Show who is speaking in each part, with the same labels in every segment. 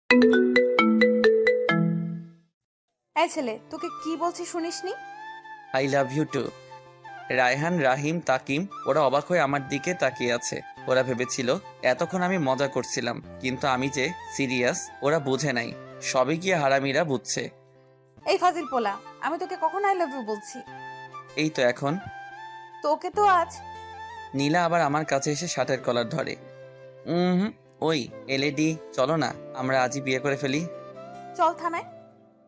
Speaker 1: এই ছেলে, তোকে কি বলছি শুনিসনি?
Speaker 2: I love you too. Raihan, Rahim, Takim ওরা অবাক হয়ে আমার দিকে তাকিয়ে আছে। ওরা ভেবেছিল এতক্ষণ আমি মজা করছিলাম, কিন্তু আমি যে সিরিয়াস ওরা বুঝে নাই। সবে গিয়ে হারামিরা বুঝছে।
Speaker 1: এই ফাজিল পোলা, আমি তোকে কখন আই লাভ ইউ বলছি?
Speaker 2: এই তো এখন।
Speaker 1: তোকে তো আজ।
Speaker 2: নীলা আবার আমার কাছে এসে শার্টের কলার ধরে। হুম, ওই এলএডি, চলো না আমরা আজই বিয়ে করে ফেলি।
Speaker 1: চল থানায়।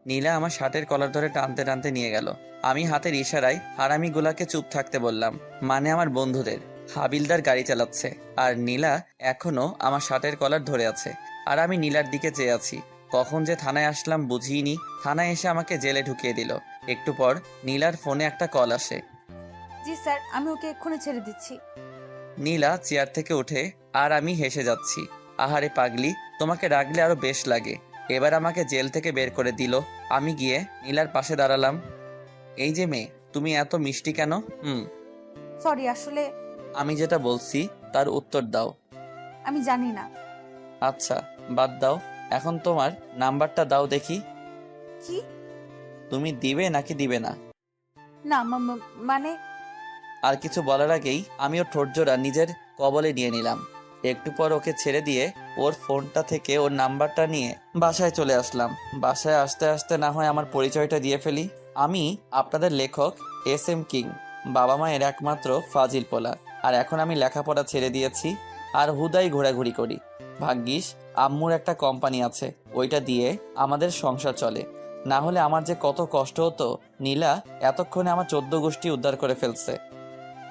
Speaker 2: নীলা আমার শার্টের কলার ধরে টানতে টানতে নিয়ে গেল। আমি হাতের ইশারায় হারামিগুলাকে চুপ থাকতে বললাম, মানে আমার বন্ধুদের। হাবিলদার গাড়ি চালাচ্ছে আর নীলা এখনো আমার শার্টের কলার ধরে আছে, আর আমি নীলার দিকে চেয়ে আছি। কখন যে থানায় আসলাম বুঝিনি। থানায় এসে আমাকে জেলে ঢুকিয়ে দিল। একটু পর নীলার ফোনে একটা কল আসে।
Speaker 1: জি স্যার, আমি ওকে এক্ষুনি ছেড়ে দিচ্ছি।
Speaker 2: নীলা চেয়ার থেকে উঠে আর আমি হেসে যাচ্ছি। আহারে পাগলি, তোমাকে রাগলে আরো বেশ লাগে। এবার আমাকে জেল থেকে বের করে দিল। আমি গিয়ে নীলার পাশে দাঁড়ালাম। এই যে মেয়ে, তুমি এত মিষ্টি কেন?
Speaker 1: সরি, আসলে
Speaker 2: আমি যেটা বলছি তার উত্তর দাও।
Speaker 1: আমি জানি না।
Speaker 2: আচ্ছা, বাদ দাও। এখন তোমার নাম্বারটা দাও দেখি।
Speaker 1: কি?
Speaker 2: তুমি দিবে নাকি দিবে না?
Speaker 1: না মানে
Speaker 2: আর কিছু বলার আগেই আমি ওর ঠোঁটজোড়া নিজের কবলে নিয়ে নিলাম। একটু পর ওকে ছেড়ে দিয়ে ওর ফোনটা থেকে ওর নাম্বারটা নিয়ে বাসায় চলে আসলাম। বাসায় আসতে আসতে না হয় আমার পরিচয়টা দিয়ে ফেলি। আমি আপনাদের লেখক SM কিং, বাবা মায়ের একমাত্র ফাজিল পোলা। আর এখন আমি লেখাপড়া ছেড়ে দিয়েছি আর হুদাই ঘোরাঘুরি করি। ভাগ্যিস আম্মুর একটা কোম্পানি আছে, ওইটা দিয়ে আমাদের সংসার চলে। না হলে আমার যে কত কষ্ট হতো। নীলা এতক্ষণে আমার 14 গোষ্ঠী উদ্ধার করে ফেলছে।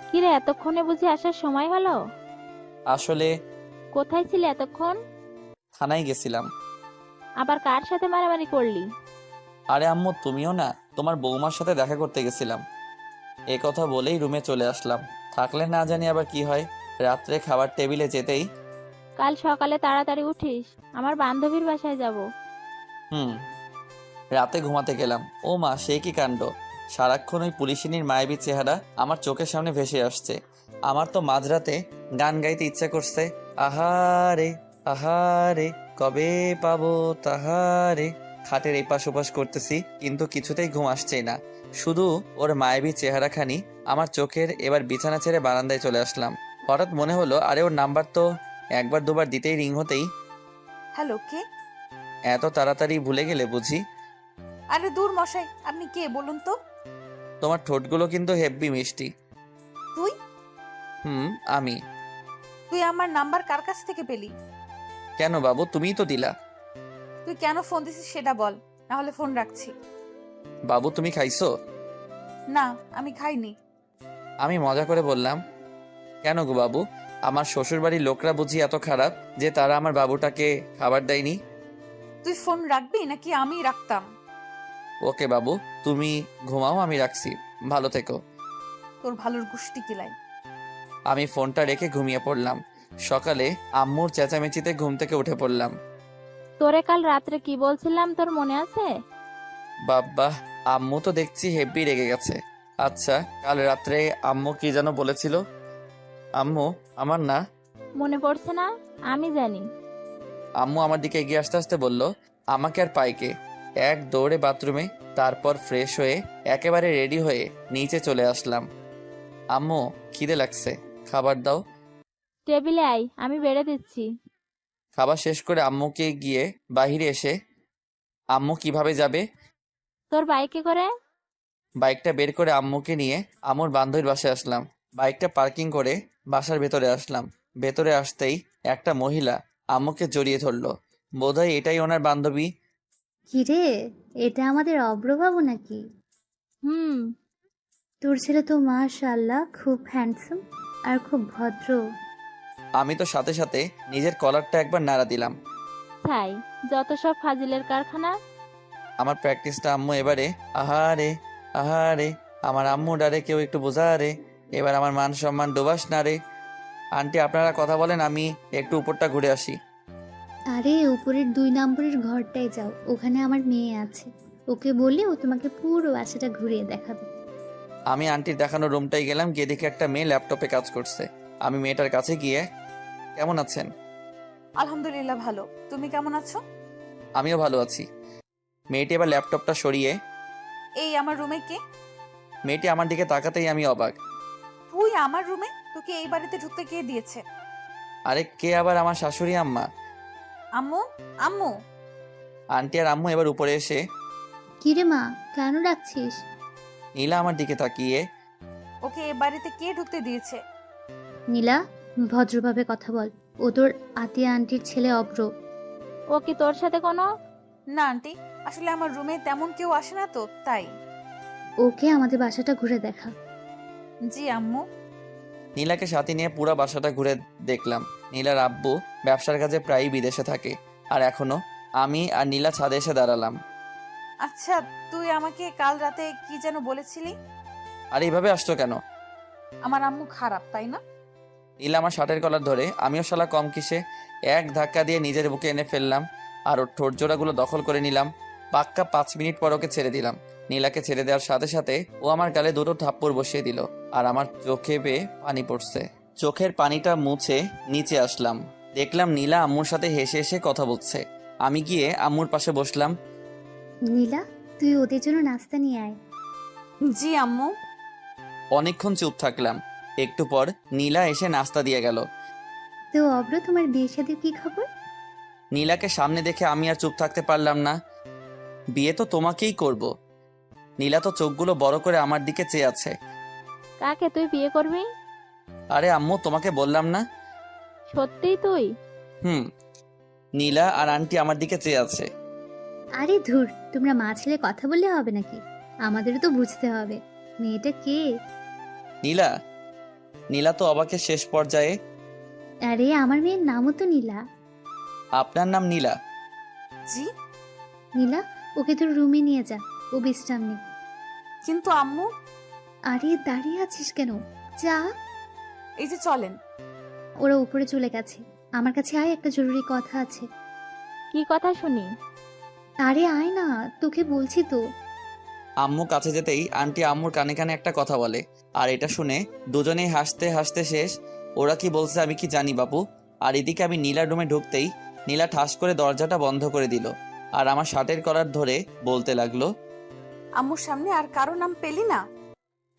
Speaker 3: কিরে, এতক্ষণে বুঝি আসার সময় হলো?
Speaker 2: আসলে
Speaker 3: কোথায় ছিলে এতক্ষণ?
Speaker 2: থানায় গেছিলাম।
Speaker 3: আবার কার সাথে মারামারি করলি?
Speaker 2: আরে আম্মু, তুমিও না, তোমার বৌমার সাথে দেখা করতে গেছিলাম। এ কথা বলেই রুমে চলে আসলাম। থাকলে না জানি আবার কি হয়। রাত্রে খাবার টেবিলে যেতেই
Speaker 3: কাল সকালে তাড়াতাড়ি উঠিস, আমার বান্ধবীর বাসায় যাব।
Speaker 2: হুম রাতে ঘুমাতে গেলাম। ও মা, সে কি কাণ্ড! সারাক্ষণ ওই পুলিশিনীর মায়াবী চেহারা আমার চোখের সামনে ভেসে আসছে। আমার তো মাঝরাতে গান গাইতে ইচ্ছে করছে। আহারে আহারে, কবে পাবো তাহারে। খাটের এপাশ ওপাশ করতেছি, কিন্তু কিছুতেই ঘুম আসছেই না। শুধু ওর মায়াবী চেহারাখানি আমার চোখের। এবার বিছানা ছেড়ে বারান্দায় চলে আসলাম। হঠাৎ মনে হলো, আরে ওর নাম্বার তো একবার দুবার দিতেই রিং হতেই।
Speaker 1: হ্যালো, কে?
Speaker 2: এত তাড়াতাড়ি ভুলে গেলে বুঝি?
Speaker 1: আরে দূর মশাই, আপনি কে বলুন তো?
Speaker 2: তোমার ঠোঁটগুলো কিন্তু হেব্বি মিষ্টি।
Speaker 1: তুই
Speaker 2: আমি।
Speaker 1: তুই আমার নাম্বার কার কাছ থেকে পেলি?
Speaker 2: কেন বাবু, তুমিই তো দিলা।
Speaker 1: তুই কেন ফোন দিছিস সেটা বল, না হলে ফোন রাখছি।
Speaker 2: বাবু, তুমি খাইছো?
Speaker 1: না, আমি খাইনি।
Speaker 2: আমি মজা করে বললাম। কেন গো বাবু, আমার শ্বশুরবাড়ির লোকরা বুঝি এত খারাপ যে তারা আমার বাবুটাকে খাবার দেয়নি?
Speaker 1: তুই ফোন রাখবি নাকি আমি রাখতাম?
Speaker 2: ওকে বাবু, তুমি ঘুমাও, আমি রাখছি। ভালো থেকো।
Speaker 1: তোর ভালোর গুষ্টি কিলাই।
Speaker 2: আমি ফোনটা রেখে ঘুমিয়ে পড়লাম। সকালে আম্মুর চেঁচামেচিতে ঘুম থেকে উঠে পড়লাম।
Speaker 3: তোরে কাল রাত্রে কি বলছিলাম, তোর মনে আছে?
Speaker 2: বাবা, আম্মু তো দেখছি হেব্বি রেগে গেছে। আচ্ছা, কাল রাত্রে আম্মু কি যেন বলেছিল? আম্মু আমার না।
Speaker 3: মনে পড়ছে না? আমি জানি।
Speaker 2: আম্মু আমার দিকে এগিয়ে আসতে আসতে বলল, আমাকে আর পাইকে। এক দৌড়ে বাথরুমে, তারপর ফ্রেশ হয়ে একেবারে রেডি হয়ে নিচে চলে আসলাম। আম্মু, খিদে লাগছে, খাবার দাও।
Speaker 3: টেবিলে আয়, আমি বেড়ে দিচ্ছি।
Speaker 2: খাবার শেষ করে আম্মুকে গিয়ে বাহিরে এসে, আম্মু কিভাবে যাবে?
Speaker 3: তোর বাইকে করে।
Speaker 2: বাইকটা বের করে আম্মুকে নিয়ে আম্মুর বান্ধবীর বাসায় আসলাম। বাইকটা পার্কিং করে বাসার ভেতরে আসলাম। ভেতরে আসতেই একটা মহিলা আম্মুকে জড়িয়ে ধরলো। বোধহয় এটাই ওনার বান্ধবী।
Speaker 4: কিরে, এটা আমাদের অব্রবাবু নাকি?
Speaker 3: হুম।
Speaker 4: তোর ছেলে তো মাশাআল্লাহ খুব হ্যান্ডসাম আর খুব ভদ্র।
Speaker 2: আমি তো সাথে সাথে নিজের কলারটা একবার নাড়া দিলাম।
Speaker 3: তাই যত সব ফাজিলের কারখানা।
Speaker 2: আমার প্র্যাকটিসটা আম্মু এবারে। আহারে আহারে, আমার আম্মু ডারে কেউ একটু বোঝা রে। এবার আমার মান সম্মান ডোবাস না রে। আন্টি, আপনারা কথা বলেন, আমি একটু উপরটা ঘুরে আসি।
Speaker 4: আরে উপরের 2 নম্বরের ঘরটায় যাও, ওখানে আমার মেয়ে আছে। ওকে বলে ও তোমাকে পুরো বাসাটা ঘুরিয়ে দেখাবে।
Speaker 2: আমি আন্টির দেখানো রুমটাই গেলাম। গিয়ে দেখি একটা মেয়ে ল্যাপটপে কাজ করছে। আমি মেয়েটার কাছে গিয়ে, কেমন আছেন?
Speaker 1: আলহামদুলিল্লাহ ভালো। তুমি কেমন আছো?
Speaker 2: আমিও ভালো আছি। মেয়েটি এবার ল্যাপটপটা সরিয়ে
Speaker 1: এই আমার রুমে কে?
Speaker 2: মেয়েটি আমার দিকে তাকাতেই আমি অবাক।
Speaker 1: তুই আমার রুমে? তোকে এই বাড়িতে ঢুকতে কে দিয়েছে?
Speaker 2: আরে কে আবার? আমার শাশুড়ি আম্মা।
Speaker 1: আম্মু? আম্মু?
Speaker 2: আন্টি আর আম্মু এবার উপরে এসে
Speaker 4: কিরে মা, কেন ডাকছিস?
Speaker 2: নীলা আমার দিকে তাকিয়ে
Speaker 1: ওকে এই বাড়িতে কে ঢুকতে দিয়েছে?
Speaker 4: নীলা, ভদ্রভাবে কথা বল। ও তোর আতিয়া আন্টির ছেলে অব্র।
Speaker 3: ও কি তোর সাথে কোনো?
Speaker 1: না আন্টি, আসলে আমার রুমে তেমন কেউ আসে না তো তাই।
Speaker 4: ওকে আমাদের বাসাটা ঘুরে দেখা।
Speaker 1: জি আম্মু।
Speaker 2: নীলাকে সাথে নিয়ে পুরো বাসাটা ঘুরে দেখলাম। নীলার আব্বু ব্যবসার কাজে প্রায়ই বিদেশে থাকে, আর এখনো আমি আর নীলা ছাদে এসে দাঁড়ালাম।
Speaker 1: আচ্ছা, তুই আমাকে কাল রাতে কি যেন বলেছিলি?
Speaker 2: আর এইভাবে আসছো কেন?
Speaker 1: আমার আম্মু খারাপ, তাই না?
Speaker 2: নীলা আমার শার্টের কলার ধরে, আমিও শালা কম কিসে, এক ধাক্কা দিয়ে নিজের বুকে এনে ফেললাম আর ওর ঠোঁট জোড়াগুলো দখল করে নিলাম। পাক্কা 5 মিনিট পর ওকে ছেড়ে দিলাম। নীলাকে ছেড়ে দেওয়ার সাথে সাথে ও আমার গালে দুটো থাপ্পড় বসিয়ে দিল, আর আমার চোখে বেয়ে পানি পড়ছে। চোখের পানিটা মুছে নিচে আসলাম, দেখলাম নীলা আম্মুর সাথে হেসে হেসে কথা বলছে। আমি গিয়ে আম্মুর পাশে বসলাম।
Speaker 4: নীলা, তুই ওদের জন্য নাস্তা নিয়ে আয়।
Speaker 1: জি আম্মু।
Speaker 2: অনেকক্ষণ চুপ থাকলাম। একটু পর নীলা এসে নাস্তা দিয়ে গেল।
Speaker 4: তো অব্র, তোমার বিয়ের সাথে কি খবর?
Speaker 2: নীলাকে সামনে দেখে আমি আর চুপ থাকতে পারলাম না। বিয়ে তো তোমাকেই করব। নীলা তো চোখগুলো বড় করে আমার দিকে চেয়ে আছে।
Speaker 3: কাকে তুই বিয়ে করবি?
Speaker 2: আরে আম্মু, তোমাকে বললাম না?
Speaker 3: সত্যিই তুই?
Speaker 2: হুম। নীলা আর আন্টি আমার দিকে চেয়ে আছে।
Speaker 4: আরে ধুর, তোমরা মা ছেলে কথা বললে হবে নাকি? আমাদেরও তো বুঝতে হবে মেয়েটা কে।
Speaker 2: নীলা? নীলা তো অবাকের শেষ পর্যায়ে।
Speaker 4: আরে আমার মেয়ের নামও তো নীলা।
Speaker 2: আপনার নাম নীলা?
Speaker 1: জি।
Speaker 4: নীলা, ওকে তোর রুমে নিয়ে যা, ও বিশ্রাম নে।
Speaker 1: কিন্তু আম্মু।
Speaker 4: আরে দাঁড়িয়ে আছিস কেন? যা।
Speaker 1: এই যে চলেন।
Speaker 4: ওরা উপরে চলে গেছে। আমার কাছে আয়, একটা জরুরি কথা আছে।
Speaker 3: কি কথা শুনি?
Speaker 4: আরে আয় না, তোকে বলছি তো।
Speaker 2: আম্মু কাছে যেতেই আন্টি আম্মুর কানে কানে একটা কথা বলে, আর এটা শুনে দুজনেই হাসতে হাসতে শেষ। ওরা কি বলছে আমি কি জানি বাপু। আর এদিকে আমি নীলার রুমে ঢুকতেই নীলা ঠাস করে দরজাটা বন্ধ করে দিল, আর আমার শার্টের কলার ধরে বলতে লাগলো,
Speaker 1: আম্মুর সামনে আর কারো নাম পেলি না?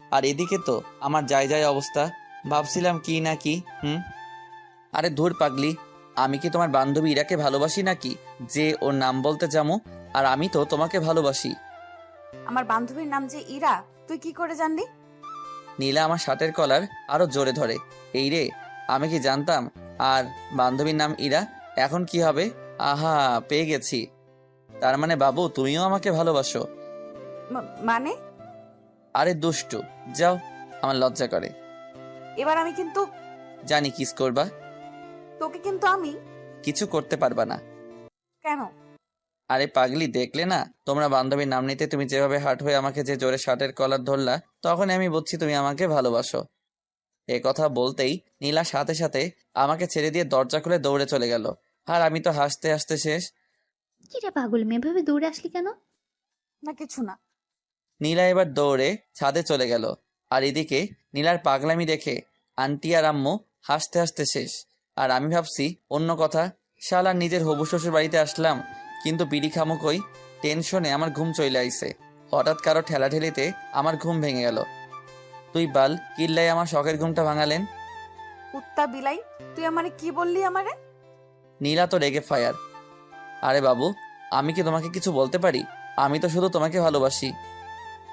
Speaker 2: আর এদিকে তো আমার যায় যায় অবস্থা। ভাবছিলাম কি না কি। আরে ধুর পাগলি, আমি কি তোমার বান্ধবী ইরাকে ভালোবাসি নাকি যে ওর নাম বলতে যাবো? আর আমি তো তোমাকে ভালোবাসি।
Speaker 1: আমার বান্ধবীর নাম যে ইরা, তুই কি করে জানলি?
Speaker 2: নীলা আমার শার্টের কলার আরো জোরে ধরে। এই রে, আমি কি জানতাম? আর বান্ধবীর নাম ইরা, এখন কি হবে? আহা, পেয়ে গেছি। তার মানে বাবু তুমিও আমাকে ভালোবাসো?
Speaker 1: মানে?
Speaker 2: আরে দুষ্টু, যাও, আমার লজ্জা করে।
Speaker 1: এবার আমি কিন্তু
Speaker 2: জানি কিস করবা।
Speaker 1: তোকে কিন্তু আমি
Speaker 2: কিছু করতে পারবা না।
Speaker 1: কেন?
Speaker 2: আরে পাগলি, দেখলে না তোমরা বান্ধবীর নাম নিতে তুমি যেভাবে হাট হয়ে আমাকে যে জোরে শার্টের কলার ধরলা, তখন আমি বুঝছি তুমি আমাকে ভালোবাসো। এ কথা বলতেই নীলা সাথে সাথে আমাকে ছেড়ে দিয়ে দরজা খুলে দৌড়ে চলে গেল, আর আমি তো হাসতে হাসতে শেষ।
Speaker 4: কি রে পাগল মেয়ে, এভাবে দৌড়ে আসলি কেন?
Speaker 1: না কিছু না।
Speaker 2: নীলা এবার দৌড়ে ছাদে চলে গেল, আর এদিকে নীলার পাগলামি দেখে আন্টি আর আম্মু হাসতে হাসতে শেষ। আর আমি ভাবছি অন্য কথা, শালা নিজের হবু শ্বশুর বাড়িতে আসলাম, কিন্তু বিড়ি খামুকই টেনশনে আমার ঘুম চলে আইছে। হঠাৎ কারো ঠেলাঠেলিতে আমার ঘুম ভেঙে গেল। তুই বাল কিল্লাই আমার শখের ঘুমটা ভাঙালেন।
Speaker 1: কুত্তা বিলাই, তুই আমারে কি বললি আমারে?
Speaker 2: নীলা তো রেগে ফায়ার। আরে বাবু, আমি কি তোমাকে কিছু বলতে পারি? আমি তো শুধু তোমাকে ভালোবাসি।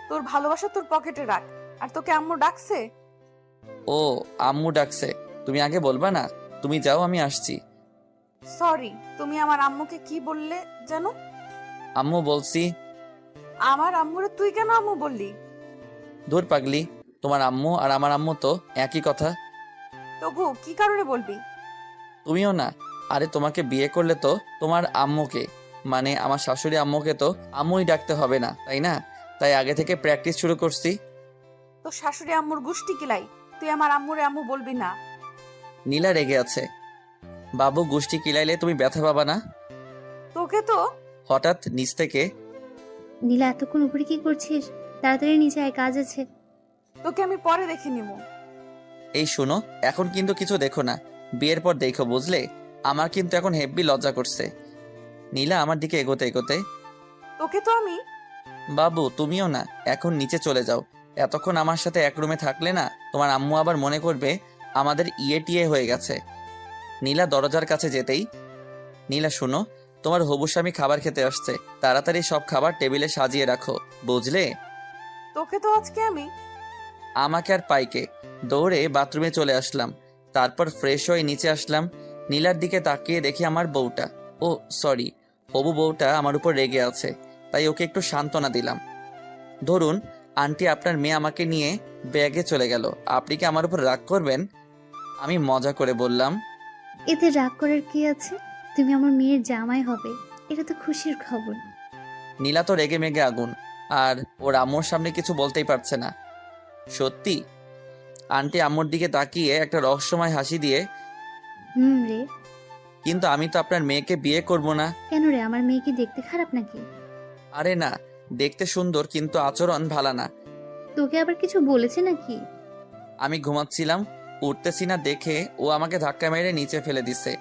Speaker 1: তোর ভালোবাসা তোর পকেটে রাখ। আর তোকে আম্মু ডাকছে?
Speaker 2: ও, আম্মু ডাকছে? তুমি আগে বলবা না? তুমি যাও, আমি আসছি।
Speaker 1: সরি, তুমি আমার আম্মুকে কি বললে জানো?
Speaker 2: আম্মু বলছি।
Speaker 1: আমার আম্মুরে তুই কেন আম্মু বললি?
Speaker 2: ধুর পাগলি, তোমার আম্মু আর আমার আম্মু তো একই কথা।
Speaker 1: তবু কি কারণে বলবি?
Speaker 2: তুমিও না। আরে তোমাকে বিয়ে করলে তো তোমার আম্মুকে, মানে আমার শাশুড়ি আম্মুকে তো আম্মুই ডাকতে হবে না, তাই না? তাই আগে থেকে প্র্যাকটিস শুরু করছি।
Speaker 1: তোর শাশুড়ি আম্মুর গুষ্টি কিলাই, তুই আমার আম্মুরে আম্মু বলবি না।
Speaker 2: নীলা রেগে আছে। বাবু গোষ্ঠী কিলাইলে তুমি ব্যথা পাবা না?
Speaker 1: তোকে তো
Speaker 2: হঠাৎ নিচ থেকে
Speaker 4: নীলা, এতক্ষণ উপরে কি করছিস? তাড়াতাড়ি নিচে আয়, কাজ আছে।
Speaker 1: তোকে আমি পরে দেখে নিব।
Speaker 2: এই শোনো, এখন কিন্তু কিছু দেখো না, বিয়ের পর দেখো, বুঝলে? আমার কিন্তু এখন হেব্বি লজ্জা করছে। নীলা আমার দিকে এগোতে এগোতে,
Speaker 1: তোকে তো আমি
Speaker 2: বাবু তুমিও না, এখন নিচে চলে যাও। এতক্ষণ আমার সাথে এক রুমে থাকলে না, তোমার আম্মু আবার মনে করবে আমাদের ইয়ে টিয়ে হয়ে গেছে। নীলা দরজার কাছে যেতেই, নীলা শোনো, তোমার হবু স্বামী খাবার খেতে আসছে, তাড়াতাড়ি সব খাবার টেবিলে সাজিয়ে রাখো, বুঝলে?
Speaker 1: তোকে তো আজকে আমি
Speaker 2: আমাকে আর পাইকে দৌড়ে বাথরুমে চলে আসলাম। তারপর ফ্রেশ হয়ে নিচে আসলাম। নীলার দিকে তাকিয়ে দেখি আমার বউটা, ও সরি, হবু বউটা আমার উপর রেগে আছে, তাই ওকে একটু সান্ত্বনা দিলাম। ধরুন আন্টি, আপনার মেয়ে আমাকে নিয়ে ব্যাগে চলে গেল, আপনি কি আমার উপর রাগ করবেন? আমি মজা করে বললাম।
Speaker 4: এতে রাগ করার কি আছে? তুমি আমার মেয়ের জামাই হবে, এটা তো খুশির খবর।
Speaker 2: নীলা তো রেগে মেগে আগুন, আর ওর আম্মুর সামনে কিছু বলতেই পারছে না। সত্যি? আন্টি আম্মুর দিকে তাকিয়ে একটা রহস্যময় হাসি দিয়ে,
Speaker 4: রে।
Speaker 2: কিন্তু আমি তো আপনার মেয়েকে বিয়ে করব না।
Speaker 4: কেন রে, আমার মেয়ে কি দেখতে খারাপ নাকি?
Speaker 2: আরে না, দেখতে সুন্দর কিন্তু আচরণ ভালো না।
Speaker 4: তোকে আবার কিছু বলেছে নাকি?
Speaker 2: আমি ঘুমাচ্ছিলাম, উঠতেছি না দেখে ও আমাকে ধাক্কা মেরে নিচে ফেলে দিছে।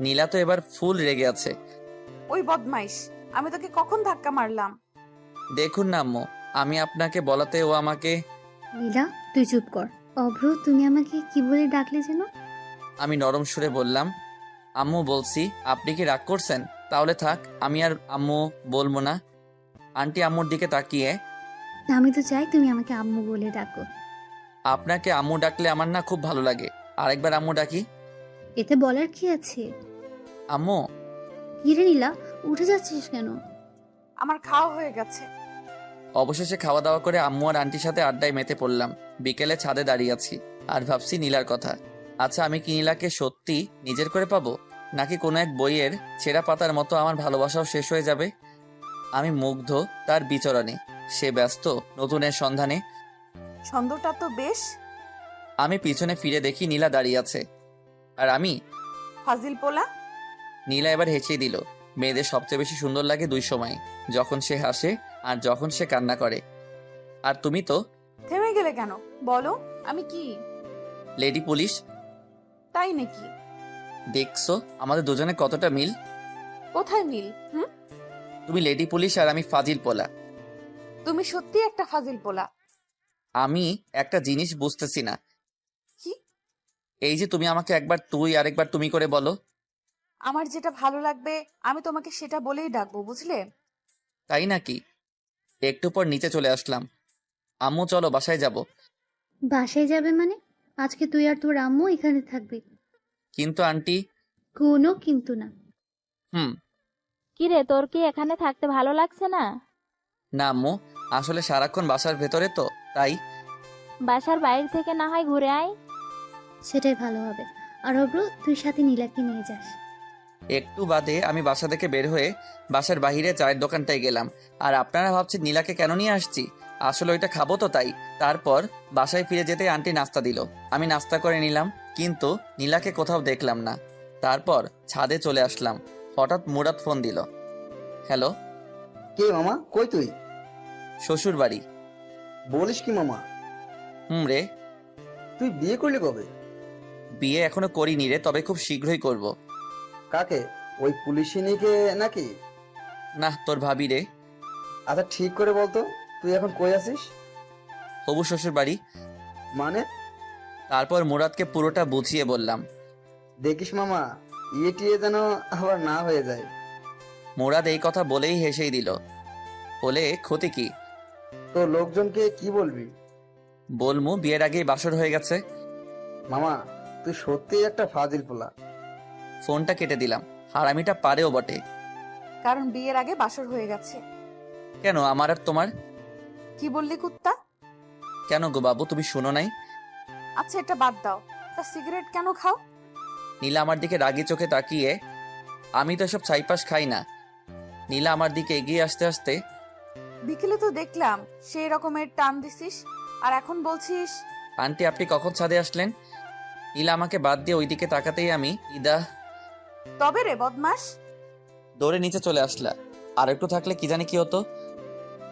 Speaker 2: নীলা তো এবার ফুল রেগে আছে।
Speaker 1: ওই বদমাইশ, আমি তোকে কখন ধাক্কা মারলাম?
Speaker 2: দেখুন না আম্মু, আমি আপনাকে বলাতে ও আমাকে।
Speaker 4: নীলা, তুই চুপ কর। অভ্র, তুমি আমাকে কি বলে ডাকলে যেন?
Speaker 2: আমি নরম সুরে বললাম, আম্মু বলছি। আপনি কি রাগ করছেন? তাহলে থাক, আমি আর আম্মু বলবো না। আন্টি আম্মুর দিকে তাকিয়ে,
Speaker 4: আমি তো চাই তুমি আমাকে আম্মু বলে ডাকো।
Speaker 2: আপনাকে আম্মু ডাকলে আমার না খুব ভালো লাগে, আরেকবার আম্মু ডাকি।
Speaker 4: এতে বলার কি আছে?
Speaker 2: আম্মু।
Speaker 4: কি রে নীলা, উঠে যাচ্ছিস কেন?
Speaker 1: আমার খাওয়া হয়ে গেছে।
Speaker 2: অবশেষে খাওয়া দাওয়া করে আম্মু আর আন্টির সাথে আড্ডায় মেতে পড়লাম। বিকেলে ছাদে দাঁড়িয়ে আছি আর ভাবছি নীলার কথা। আচ্ছা, আমি কি নীলাকে সত্যি নিজের করে পাবো, নাকি কোনো এক বইয়ের ছেঁড়া পাতার মতো আমার ভালোবাসাও শেষ হয়ে যাবে? আমি মুগ্ধ তার বিচরণে, সে ব্যস্ত নতুনের সন্ধানে।
Speaker 1: ছন্দটা তো বেশ।
Speaker 2: আমি পিছনে ফিরে দেখি নীলা দাঁড়িয়ে আছে, আর আমি।
Speaker 1: ফাজিল পোলা।
Speaker 2: নীলা এবার হেসে দিল। মেয়েদের সবচেয়ে বেশি সুন্দর লাগে দুই সময়, যখন সে হাসে আর যখন সে কান্না করে। আর তুমি তো
Speaker 1: থেমে গেলে কেন? বলো, আমি কি?
Speaker 2: Lady police.
Speaker 1: তাই নাকি?
Speaker 2: দেখছো আমাদের দুজনে কতটা মিল?
Speaker 1: কোথায় মিল?
Speaker 2: তুমি লেডি পুলিশ আর আমি ফাজিল পোলা।
Speaker 1: তুমি সত্যি একটা ফাজিল পোলা।
Speaker 2: আমি একটা জিনিস বুঝতেছি না।
Speaker 1: কি?
Speaker 2: এই যে তুমি আমাকে একবার তুই আরেকবার তুমি করে বলো।
Speaker 1: আমার যেটা ভালো লাগবে আমি তোমাকে সেটা বলেই ডাকবো, বুঝলে?
Speaker 2: তাই নাকি? একটু পর নিচে চলে আসলাম। আম্মু চলো বাসায় যাব।
Speaker 4: বাসায় যাবে মানে? আজকে তুই আর তোর আম্মু এখানে থাকবি।
Speaker 2: কিন্তু আন্টি।
Speaker 4: কোনো কিন্তু না।
Speaker 2: হুম।
Speaker 3: কিরে, তোর কি এখানে থাকতে ভালো লাগছে না?
Speaker 2: না আম্মু, আসলে সারাক্ষণ বাসার ভেতরে তো, তাই।
Speaker 3: বাসার বাইরে থেকে না হয় ঘুরে আয়।
Speaker 4: সেটাই ভালো হবে। আর অভ্র, তুই সাথে নীলাকে নিয়ে যাস।
Speaker 2: একটু বাদে আমি বাসা থেকে বের হয়ে বাসার বাহিরে চায়ের দোকানটায় গেলাম। আর আপনারা ভাবছেন নীলাকে কেন নিয়ে আসছি? আসলে ওইটা খাবো তো তাই। তারপর বাসায় ফিরে যেতে আন্টি নাস্তা দিল, আমি নাস্তা করে নিলাম, কিন্তু নীলাকে কোথাও দেখলাম না। তারপর ছাদে চলে আসলাম, হঠাৎ মুরাদ ফোন দিল। হ্যালো।
Speaker 5: কে মামা, কই তুই?
Speaker 2: শ্বশুর বাড়ি।
Speaker 5: বলিস কি মামা,
Speaker 2: রে।
Speaker 5: তুই বিয়ে করলি কবে?
Speaker 2: বিয়ে এখনো করিনি রে, তবে খুব শীঘ্রই করব।
Speaker 5: কাকে, ওই পুলিশিনীকে নাকি?
Speaker 2: না, তোর ভাবি রে।
Speaker 5: আচ্ছা ঠিক করে বলতো, তুই এখন কই আছিস?
Speaker 2: হবু শ্বশুর বাড়ি।
Speaker 5: মানে?
Speaker 2: তারপর মুরাদকে পুরোটা বুঝিয়ে বললাম।
Speaker 5: দেখিস মামা, ইয়ে টিয়ে যেন আবার না হয়ে যায়।
Speaker 2: মুরাদ এই কথা বলেই হেসেই দিল, বলে ক্ষতি কি?
Speaker 5: তো লোকজনকে কি বলবি?
Speaker 2: বলমু বিয়ের আগেই বাসর হয়ে গেছে।
Speaker 5: মামা, তুই সত্যিই একটা ফাজিল পোলা।
Speaker 2: ফোনটা কেটে দিলাম। হারামিটা পারেও বটে।
Speaker 1: কারণ বিয়ের আগে বাসর হয়ে গেছে।
Speaker 2: কেন, আমার আর তোমার?
Speaker 1: কি বললি কুত্তা?
Speaker 2: কেন গো বাবু, তুমি শুনো নাই?
Speaker 1: আচ্ছা, এটা বাদ দাও। তা সিগারেট কেন খাও?
Speaker 2: নীলা আমার দিকে রাগি চোখে তাকিয়ে, আমি তো এসব ছাইপাস খাই না। নীলা আমার দিকে এগিয়ে আসতে আসতে,
Speaker 1: বিকেলে তো দেখলাম সেই রকমের টান দিছিস, আর এখন বলছিস?
Speaker 2: আন্টি আপনি কখন ছাদে আসলেন? নীলা আমাকে বাদ দিয়ে ওইদিকে তাকাতেই আমি ইদা
Speaker 1: তবে রে বদমাস।
Speaker 2: দৌড়ে নিচে চলে আসলা। আর একটু থাকলে কি জানি কি হতো।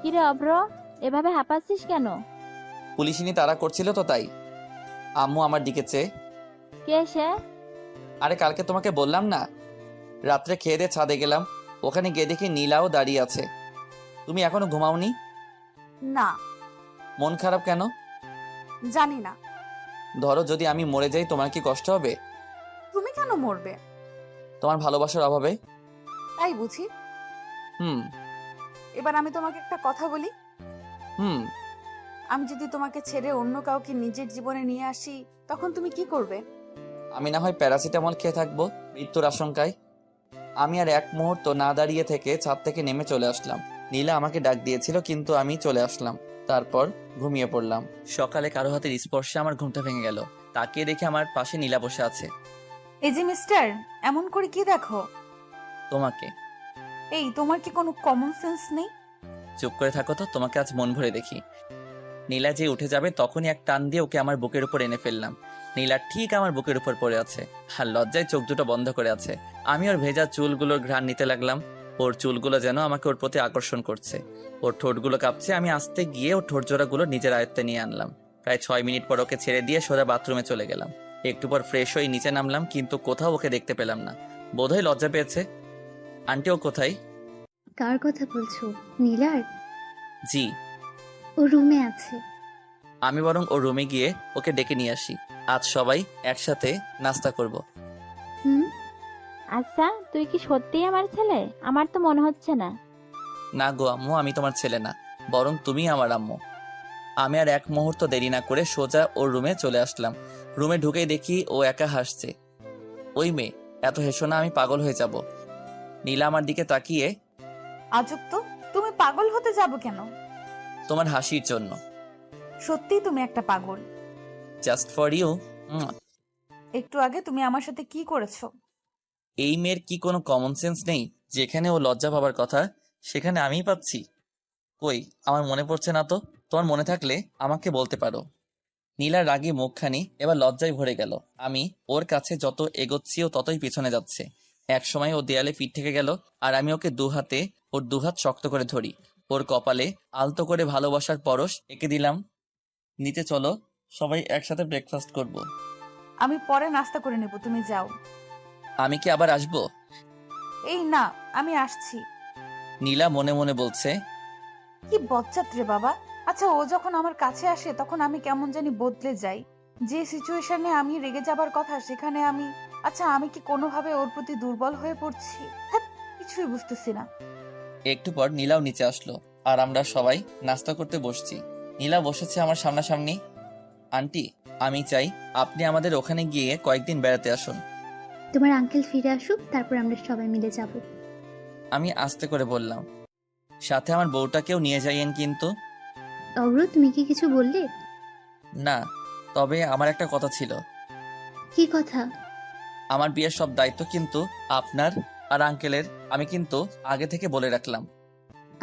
Speaker 3: কিরে অভ্র, এভাবে হাঁপাচ্ছিস কেন?
Speaker 2: পুলিশিনি তাড়া করছিল তো তাই। আম্মু আমার দিকে চেয়ে,
Speaker 3: কে সে?
Speaker 2: আরে কালকে তোমাকে বললাম না, রাত্রে খেয়ে দিয়ে ছাদে গেলাম, ওখানে গিয়ে দেখি নীলাও দাঁড়িয়ে আছে। তুমি এখনো ঘুমাওনি?
Speaker 1: না,
Speaker 2: মন খারাপ কেন?
Speaker 1: জানি না।
Speaker 2: ধরো যদি আমি মরে যাই, তোমার কি কষ্ট হবে?
Speaker 1: তুমি কেন মরবে?
Speaker 2: তোমার ভালোবাসার অভাবে।
Speaker 1: তাই বুঝি?
Speaker 2: হুম।
Speaker 1: এবার আমি তোমাকে একটা কথা বলি।
Speaker 2: হুম।
Speaker 1: আমি যদি তোমাকে ছেড়ে অন্য কাউকে নিজের জীবনে নিয়ে আসি, তখন তুমি কি করবে?
Speaker 2: আমি না হয় প্যারাসিটামল খেয়ে থাকবো মৃত্যুর আশঙ্কায়। আমি আর এক মুহূর্ত না দাঁড়িয়ে থেকে ছাদ থেকে নেমে চলে আসলাম। নীলা আমাকে ডাক দিয়েছিল, কিন্তু আমি চলে আসলাম। তারপর ঘুমিয়ে পড়লাম। সকালে কারো হাতের স্পর্শে আমার ঘুমটা ভেঙে গেল। তাকিয়ে দেখে আমার পাশে নীলা বসে আছে।
Speaker 1: এই যে মিস্টার, এমন করে কি দেখো?
Speaker 2: তোমাকে।
Speaker 1: এই, তোমার কি কোনো কমন সেন্স নেই?
Speaker 2: চুপ করে থাকো তো, তোমাকে আজ মন ভরে দেখি। নীলা যে উঠে যাবে তখনই এক টান দিয়ে ওকে আমার বুকের উপর এনে ফেললাম। নীলা ঠিক আমার বুকের উপর পড়ে আছে, আর লজ্জায় চোখ দুটো বন্ধ করে আছে। আমি ওর ভেজা চুলগুলোর ঘ্রাণ নিতে লাগলাম। ওর চুলগুলো যেন আমাকে ওর প্রতি আকর্ষণ করছে। ওর ঠোঁটগুলো কাঁপছে। আমি আস্তে গিয়ে ওর ঠোঁট জোড়াগুলো নিজের আয়ত্তে নিয়ে আনলাম। প্রায় 6 মিনিট পর ওকে ছেড়ে দিয়ে সোজা বাথরুমে চলে গেলাম। একটু পর ফ্রেশ হয়ে নিচে নামলাম, কিন্তু কোথাও ওকে দেখতে পেলাম না। বোধহয় লজ্জা পেয়েছে। আন্টি, ও কোথায়?
Speaker 4: কার কথা বলছো? নীলার?
Speaker 2: জি।
Speaker 4: ও রুমে আছে।
Speaker 2: আমি বরং ওর রুমে গিয়ে ওকে ডেকে নিয়ে আসি। আজ সবাই একসাথে নাস্তা করব।
Speaker 4: হুম।
Speaker 3: আচ্ছা, তুই কি সত্যিই আমার ছেলে? আমার তো মনে হচ্ছে না।
Speaker 2: না গো আম্মু, আমি তোমার ছেলে না, বরং তুমি আমার আম্মু। আমি আর এক মুহূর্ত দেরি না করে সোজা ওর রুমে চলে আসলাম। রুমে ঢুকেই দেখি ও একা হাসছে। ওই মেয়ে, এত হেসো না, আমি পাগল হয়ে যাব। নীলা আমার দিকে তাকিয়ে,
Speaker 1: আজব তো, তুমি পাগল হতে যাবো কেন?
Speaker 2: তোমার হাসির জন্য।
Speaker 1: সত্যিই তুমি একটা পাগল।
Speaker 2: Just for you.
Speaker 1: একটু আগে তুমি আমার সাথে কি করেছো?
Speaker 2: এই মেয়ের কি কোনো কমন সেন্স নেই? যেখানে ও লজ্জা পাবার কথা, সেখানে আমিই পাচ্ছি। কই, আমার মনে পড়ছে না তো। তোমার মনে থাকলে আমাকে বলতে পারো। নীলার রাগী মুখখানি এবার লজ্জায় ভরে গেল। আমি ওর কাছে যত এগোচ্ছি ও ততই পিছনে যাচ্ছে। এক সময় ও দেয়ালে পিঠ থেকে গেল, আর আমি ওকে ওর দুহাত শক্ত করে ধরি। ওর কপালে আলতো করে ভালোবাসার পরশ এঁকে দিলাম। নিচে চলো, সবাই একসাথে ব্রেকফাস্ট করব।
Speaker 1: আমি পরে নাস্তা করে নেব, তুমি যাও।
Speaker 2: আমি কি আবার আসবো?
Speaker 1: এই না, আমি আসছি।
Speaker 2: নীলা মনে মনে বলছে।
Speaker 1: কি বজ্জাত রে বাবা। আচ্ছা, ও যখন আমার কাছে আসে তখন আমি কেমন জানি বদলে যাই। যে সিচুয়েশনে আমি রেগে যাবার কথা, সেখানে আমি কি কোনোভাবে ওর প্রতি দুর্বল হয়ে পড়ছি? হ্যাঁ, কিছুই বুঝতেছি না।
Speaker 2: একটু পর নীলাও নিচে আসলো, আর আমরা সবাই নাস্তা করতে বসছি। নীলা বসেছে আমার সামনাসামনি। আন্টি, আমি চাই আপনি আমাদের ওখানে গিয়ে কয়েকদিন বেড়াতে আসুন।
Speaker 4: তোমার আঙ্কেল ফিরে আসুক, তারপর আমরা সবাই মিলে যাব।
Speaker 2: আমি আস্তে করে বললাম, সাথে আমার বউটাকেও নিয়ে যাইয়েন কিন্তু।
Speaker 4: অব্র, তুমি কি কিছু বললে?
Speaker 2: না, তবে আমার একটা কথা ছিল।
Speaker 4: কি কথা?
Speaker 2: আমার বিয়ের সব দায়িত্ব কিন্তু আপনার আর আঙ্কেলের। আমি কিন্তু আগে থেকে বলে রাখলাম।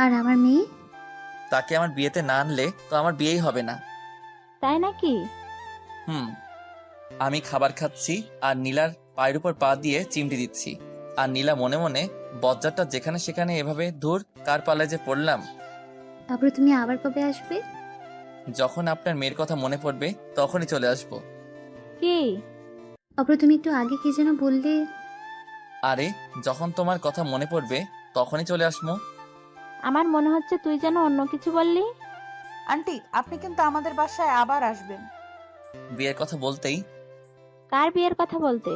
Speaker 4: আর আমার মেয়ে?
Speaker 2: তাকে আমার বিয়েতে না আনলে তো আমার বিয়েই হবে না।
Speaker 3: তাই নাকি?
Speaker 2: হুম। আমি খাবার খাচ্ছি আর নীলার পায়ের উপর পা দিয়ে চিমটি দিচ্ছি। আর নীলা মনে মনে, বজ্জারটা যেখানে সেখানে এভাবে দূর কার পালে যে পড়লাম।
Speaker 4: অব্র, তুমি আবার কবে আসবে?
Speaker 2: যখন আপনার মেয়ের কথা মনে পড়বে তখনই চলে আসবো।
Speaker 3: কি?
Speaker 4: অব্র, তুমি একটু আগে কি যেন বললে?
Speaker 2: আরে, যখন তোমার কথা মনে পড়বে তখনই চলে আসবো।
Speaker 3: আমার মনে হচ্ছে তুই যেন অন্য কিছু বললি।
Speaker 1: আন্টি, আপনি কিন্তু আমাদের বাসায় আবার আসবেন।
Speaker 2: বিয়ের কথা বলতেই
Speaker 3: কার বিয়ের কথা বলতে?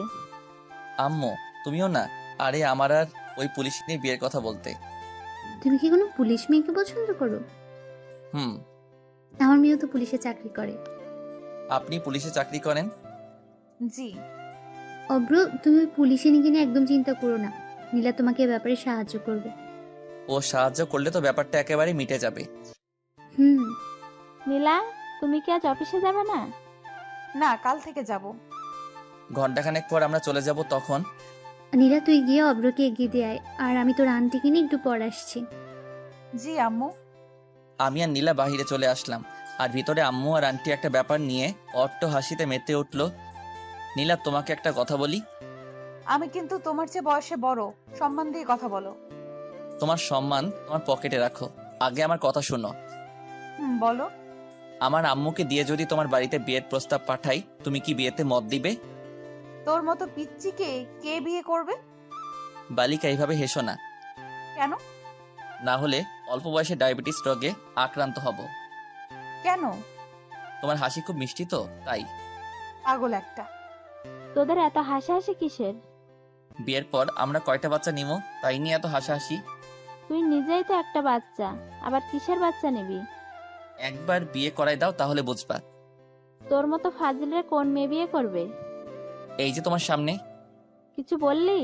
Speaker 2: আম্মু, তুমিও না? আরে, আমার আর ওই পুলিশ নিয়ে বিয়ের কথা বলতে।
Speaker 4: তুমি কি কোনো পুলিশ মেয়েকে পছন্দ করো?
Speaker 2: হুম।
Speaker 4: আমার মেয়েও তো পুলিশে চাকরি করে।
Speaker 2: আপনি পুলিশে চাকরি করেন?
Speaker 1: জি।
Speaker 4: অব্র, তুমি ওই পুলিশে নিয়ে কিনে একদম চিন্তা করো না। নীলা তোমাকে এ ব্যাপারে সাহায্য করবে।
Speaker 2: ও সাহায্য করলে তো ব্যাপারটা একেবারে মিটে যাবে।
Speaker 4: হুম।
Speaker 3: নীলা, তুমি কি আজ অফিসে যাবে না?
Speaker 1: না, কাল থেকে যাব।
Speaker 2: ঘন্টাখানেক পর আমরা চলে যাব। তখন
Speaker 4: নীলা, তুই গিয়ে অব্রকে এগিয়ে দিয়ে আয়, আর আমি তোর আন্টিকে নিয়ে একটু পর আসছি।
Speaker 1: জি আম্মু।
Speaker 2: আমি আর নীলা বাহিরে চলে আসলাম, আর ভিতরে আম্মু আর আন্টি একটা ব্যাপার নিয়ে অট্ট হাসিতে মেতে উঠল। নীলা, তোমাকে একটা কথা বলি।
Speaker 1: আমি কিন্তু তোমার চেয়ে বয়সে বড়, সম্মান দিয়ে কথা বলো।
Speaker 2: তোমার সম্মান তোমার পকেটে রাখো, আগে আমার কথা শোনো।
Speaker 1: বলো।
Speaker 2: আমার আম্মুকে দিয়ে যদি তোমার বাড়িতে বিয়ের প্রস্তাব পাঠাই, তুমি কি বিয়েতে মত দিবে?
Speaker 1: তোর মতো পিচ্চিকে কে বিয়ে করবে?
Speaker 2: বালিকা, এইভাবে হেসো না।
Speaker 1: কেন?
Speaker 2: না হলে অল্প বয়সে ডায়াবেটিস রোগে আক্রান্ত হব।
Speaker 1: কেন?
Speaker 2: তোমার হাসি খুব মিষ্টি তো, তাই।
Speaker 1: পাগল একটা।
Speaker 3: তোদের এত হাসাহাসি কিসের?
Speaker 2: বিয়ের পর আমরা কয়টা বাচ্চা নিমো, তাই নিয়ে এত হাসাহাসি।
Speaker 3: তুই নিজেই তো একটা বাচ্চা, আবার কিসের বাচ্চা নিবি?
Speaker 2: একবার বিয়ে করাই দাও, তাহলে বুঝবা।
Speaker 3: তোর মতো ফাজিলের কোন মেয়ে বিয়ে করবে?
Speaker 2: এই যে তোমার সামনে।
Speaker 3: কিছু বললি?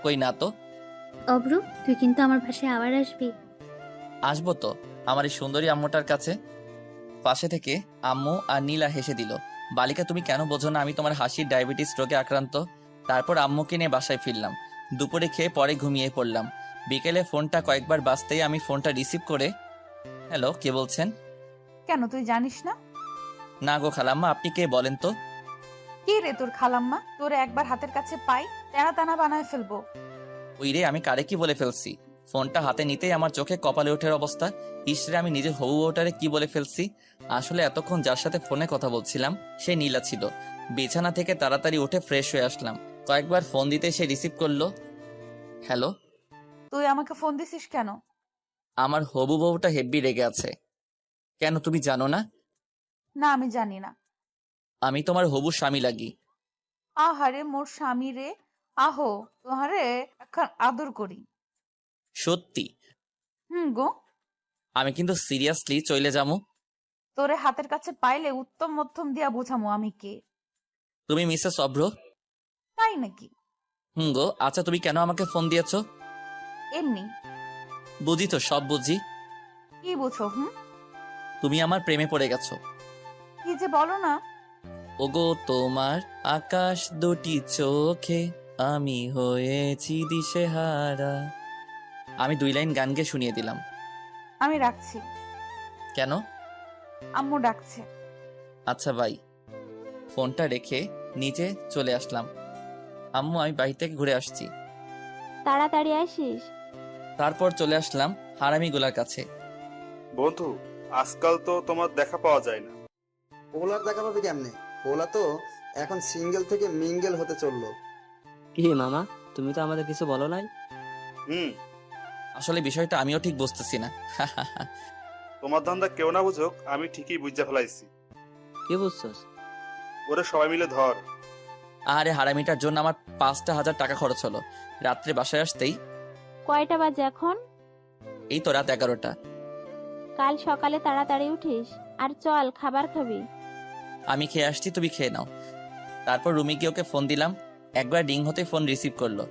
Speaker 2: কই না তো।
Speaker 4: অব্র, তুই কিন্তু আমার পাশে আবার আসবি।
Speaker 2: আসবো তো, আমার এই সুন্দরী আম্মুটার কাছে। পাশে থেকে আম্মু আর নীলা হেসে দিল। বালিকা, তুমি কেন বোঝো না আমি তোমার হাসির ডায়াবেটিস রোগে আক্রান্ত। তারপর আম্মুকে নিয়ে বাসায় ফিরলাম। দুপুরে খেয়ে পরে ঘুমিয়ে পড়লাম। বিকেলে ফোনটা কয়েকবার বাজতেই আমি ফোনটা রিসিভ করে, হ্যালো, কে বলছেন?
Speaker 1: কেন, তুই জানিস না?
Speaker 2: না গো খালাম্মা, আপনি কে বলেন তো?
Speaker 1: কে রে তোর খালাম্মা? তোরে একবার হাতের কাছে পাই, টানা টানা বানায় ফেলবো।
Speaker 2: ওই রে, আমি কারে কি বলে ফেলছি? ফোনটা হাতে নিতেই আমার চোখে কপালে ওঠার অবস্থা। ইসরে, আমি নিজের হবু বউটারে কি বলে ফেলছি। আসলে এতক্ষণ যার সাথে ফোনে কথা বলছিলাম সে নীলা ছিল। বিছানা থেকে তাড়াতাড়ি উঠে ফ্রেশ হয়ে আসলাম। কয়েকবার ফোন দিতে সে রিসিভ করলো। হ্যালো।
Speaker 1: তুই আমাকে ফোন দিছিস কেন?
Speaker 2: আমার হবু বউটা হেব্বি রেগে আছে। কেন, তুমি জানো না?
Speaker 1: না, আমি জানি না।
Speaker 2: আমি তোমার হবু স্বামী লাগি।
Speaker 1: আহারে মোর স্বামী রে, আহো তোহারে এখন আদর করি।
Speaker 2: সত্যি?
Speaker 1: গো।
Speaker 2: আমি কিন্তু সিরিয়াসলি চলে যাবো।
Speaker 1: তোরে হাতের কাছে পাইলে উত্তম মধ্যম দিয়া বোঝামো আমি কে।
Speaker 2: তুমি মিসেস অভ্র?
Speaker 1: তাই নাকি?
Speaker 2: গো, আচ্ছা তুমি কেন আমাকে ফোন দিয়েছো?
Speaker 1: এমনি।
Speaker 2: বুঝি তো, সব বুঝি।
Speaker 1: কি বুঝো?
Speaker 2: তুমি আমার প্রেমে পড়ে গেছো।
Speaker 1: কি যে বলো না।
Speaker 2: ওগো তোমার আকাশ দুটি চোখে আমি হয়েছি দিশেহারা। আমি 2 লাইন গান গেয়ে শুনিয়ে দিলাম।
Speaker 1: আমি রাখছি।
Speaker 2: কেন?
Speaker 1: আম্মু ডাকছে।
Speaker 2: আচ্ছা ভাই। ফোনটা রেখে নিচে চলে আসলাম। আম্মু, আমি বাড়ি থেকে ঘুরে আসছি।
Speaker 3: তাড়াতাড়ি আসিস।
Speaker 2: তারপর চলে আসলাম হারামিগুলার কাছে।
Speaker 6: বন্ধু, আজকাল তো তোমার দেখা পাওয়া যায় না।
Speaker 5: ওলার দেখা পাবে কেমনে? ওলা তো এখন সিঙ্গেল থেকে মিঙ্গেল হতে চললো।
Speaker 7: কি মামা, তুমি তো আমাদের কিছু বলো নাই।
Speaker 6: হুম,
Speaker 2: আসলে বিষয়টা আমিও ঠিক বুঝতেছি না।
Speaker 6: তোমার ধান্দা কেউ না বুঝুক, আমি ঠিকই বুঝা ফেলাইছি।
Speaker 7: কি বুঝছস?
Speaker 6: ওরে সবাই মিলে ধর।
Speaker 2: আরে হারামিটার জন্য আমার 5,000 টাকা খরচ হলো। রাত্রে বাসায় আসতেই
Speaker 3: কয়টা বাজে এখন?
Speaker 2: এই তো রাত 11টা।
Speaker 3: কাল সকালে তাড়াতাড়ি উঠিস, আর চল খাবার খাবি।
Speaker 2: আমি খেয়ে আসছি, তুমি খেয়ে নাও। তারপর রুমে গিয়ে ওকে ফোন দিলাম। একবার রিং হতে ফোন রিসিভ করলো।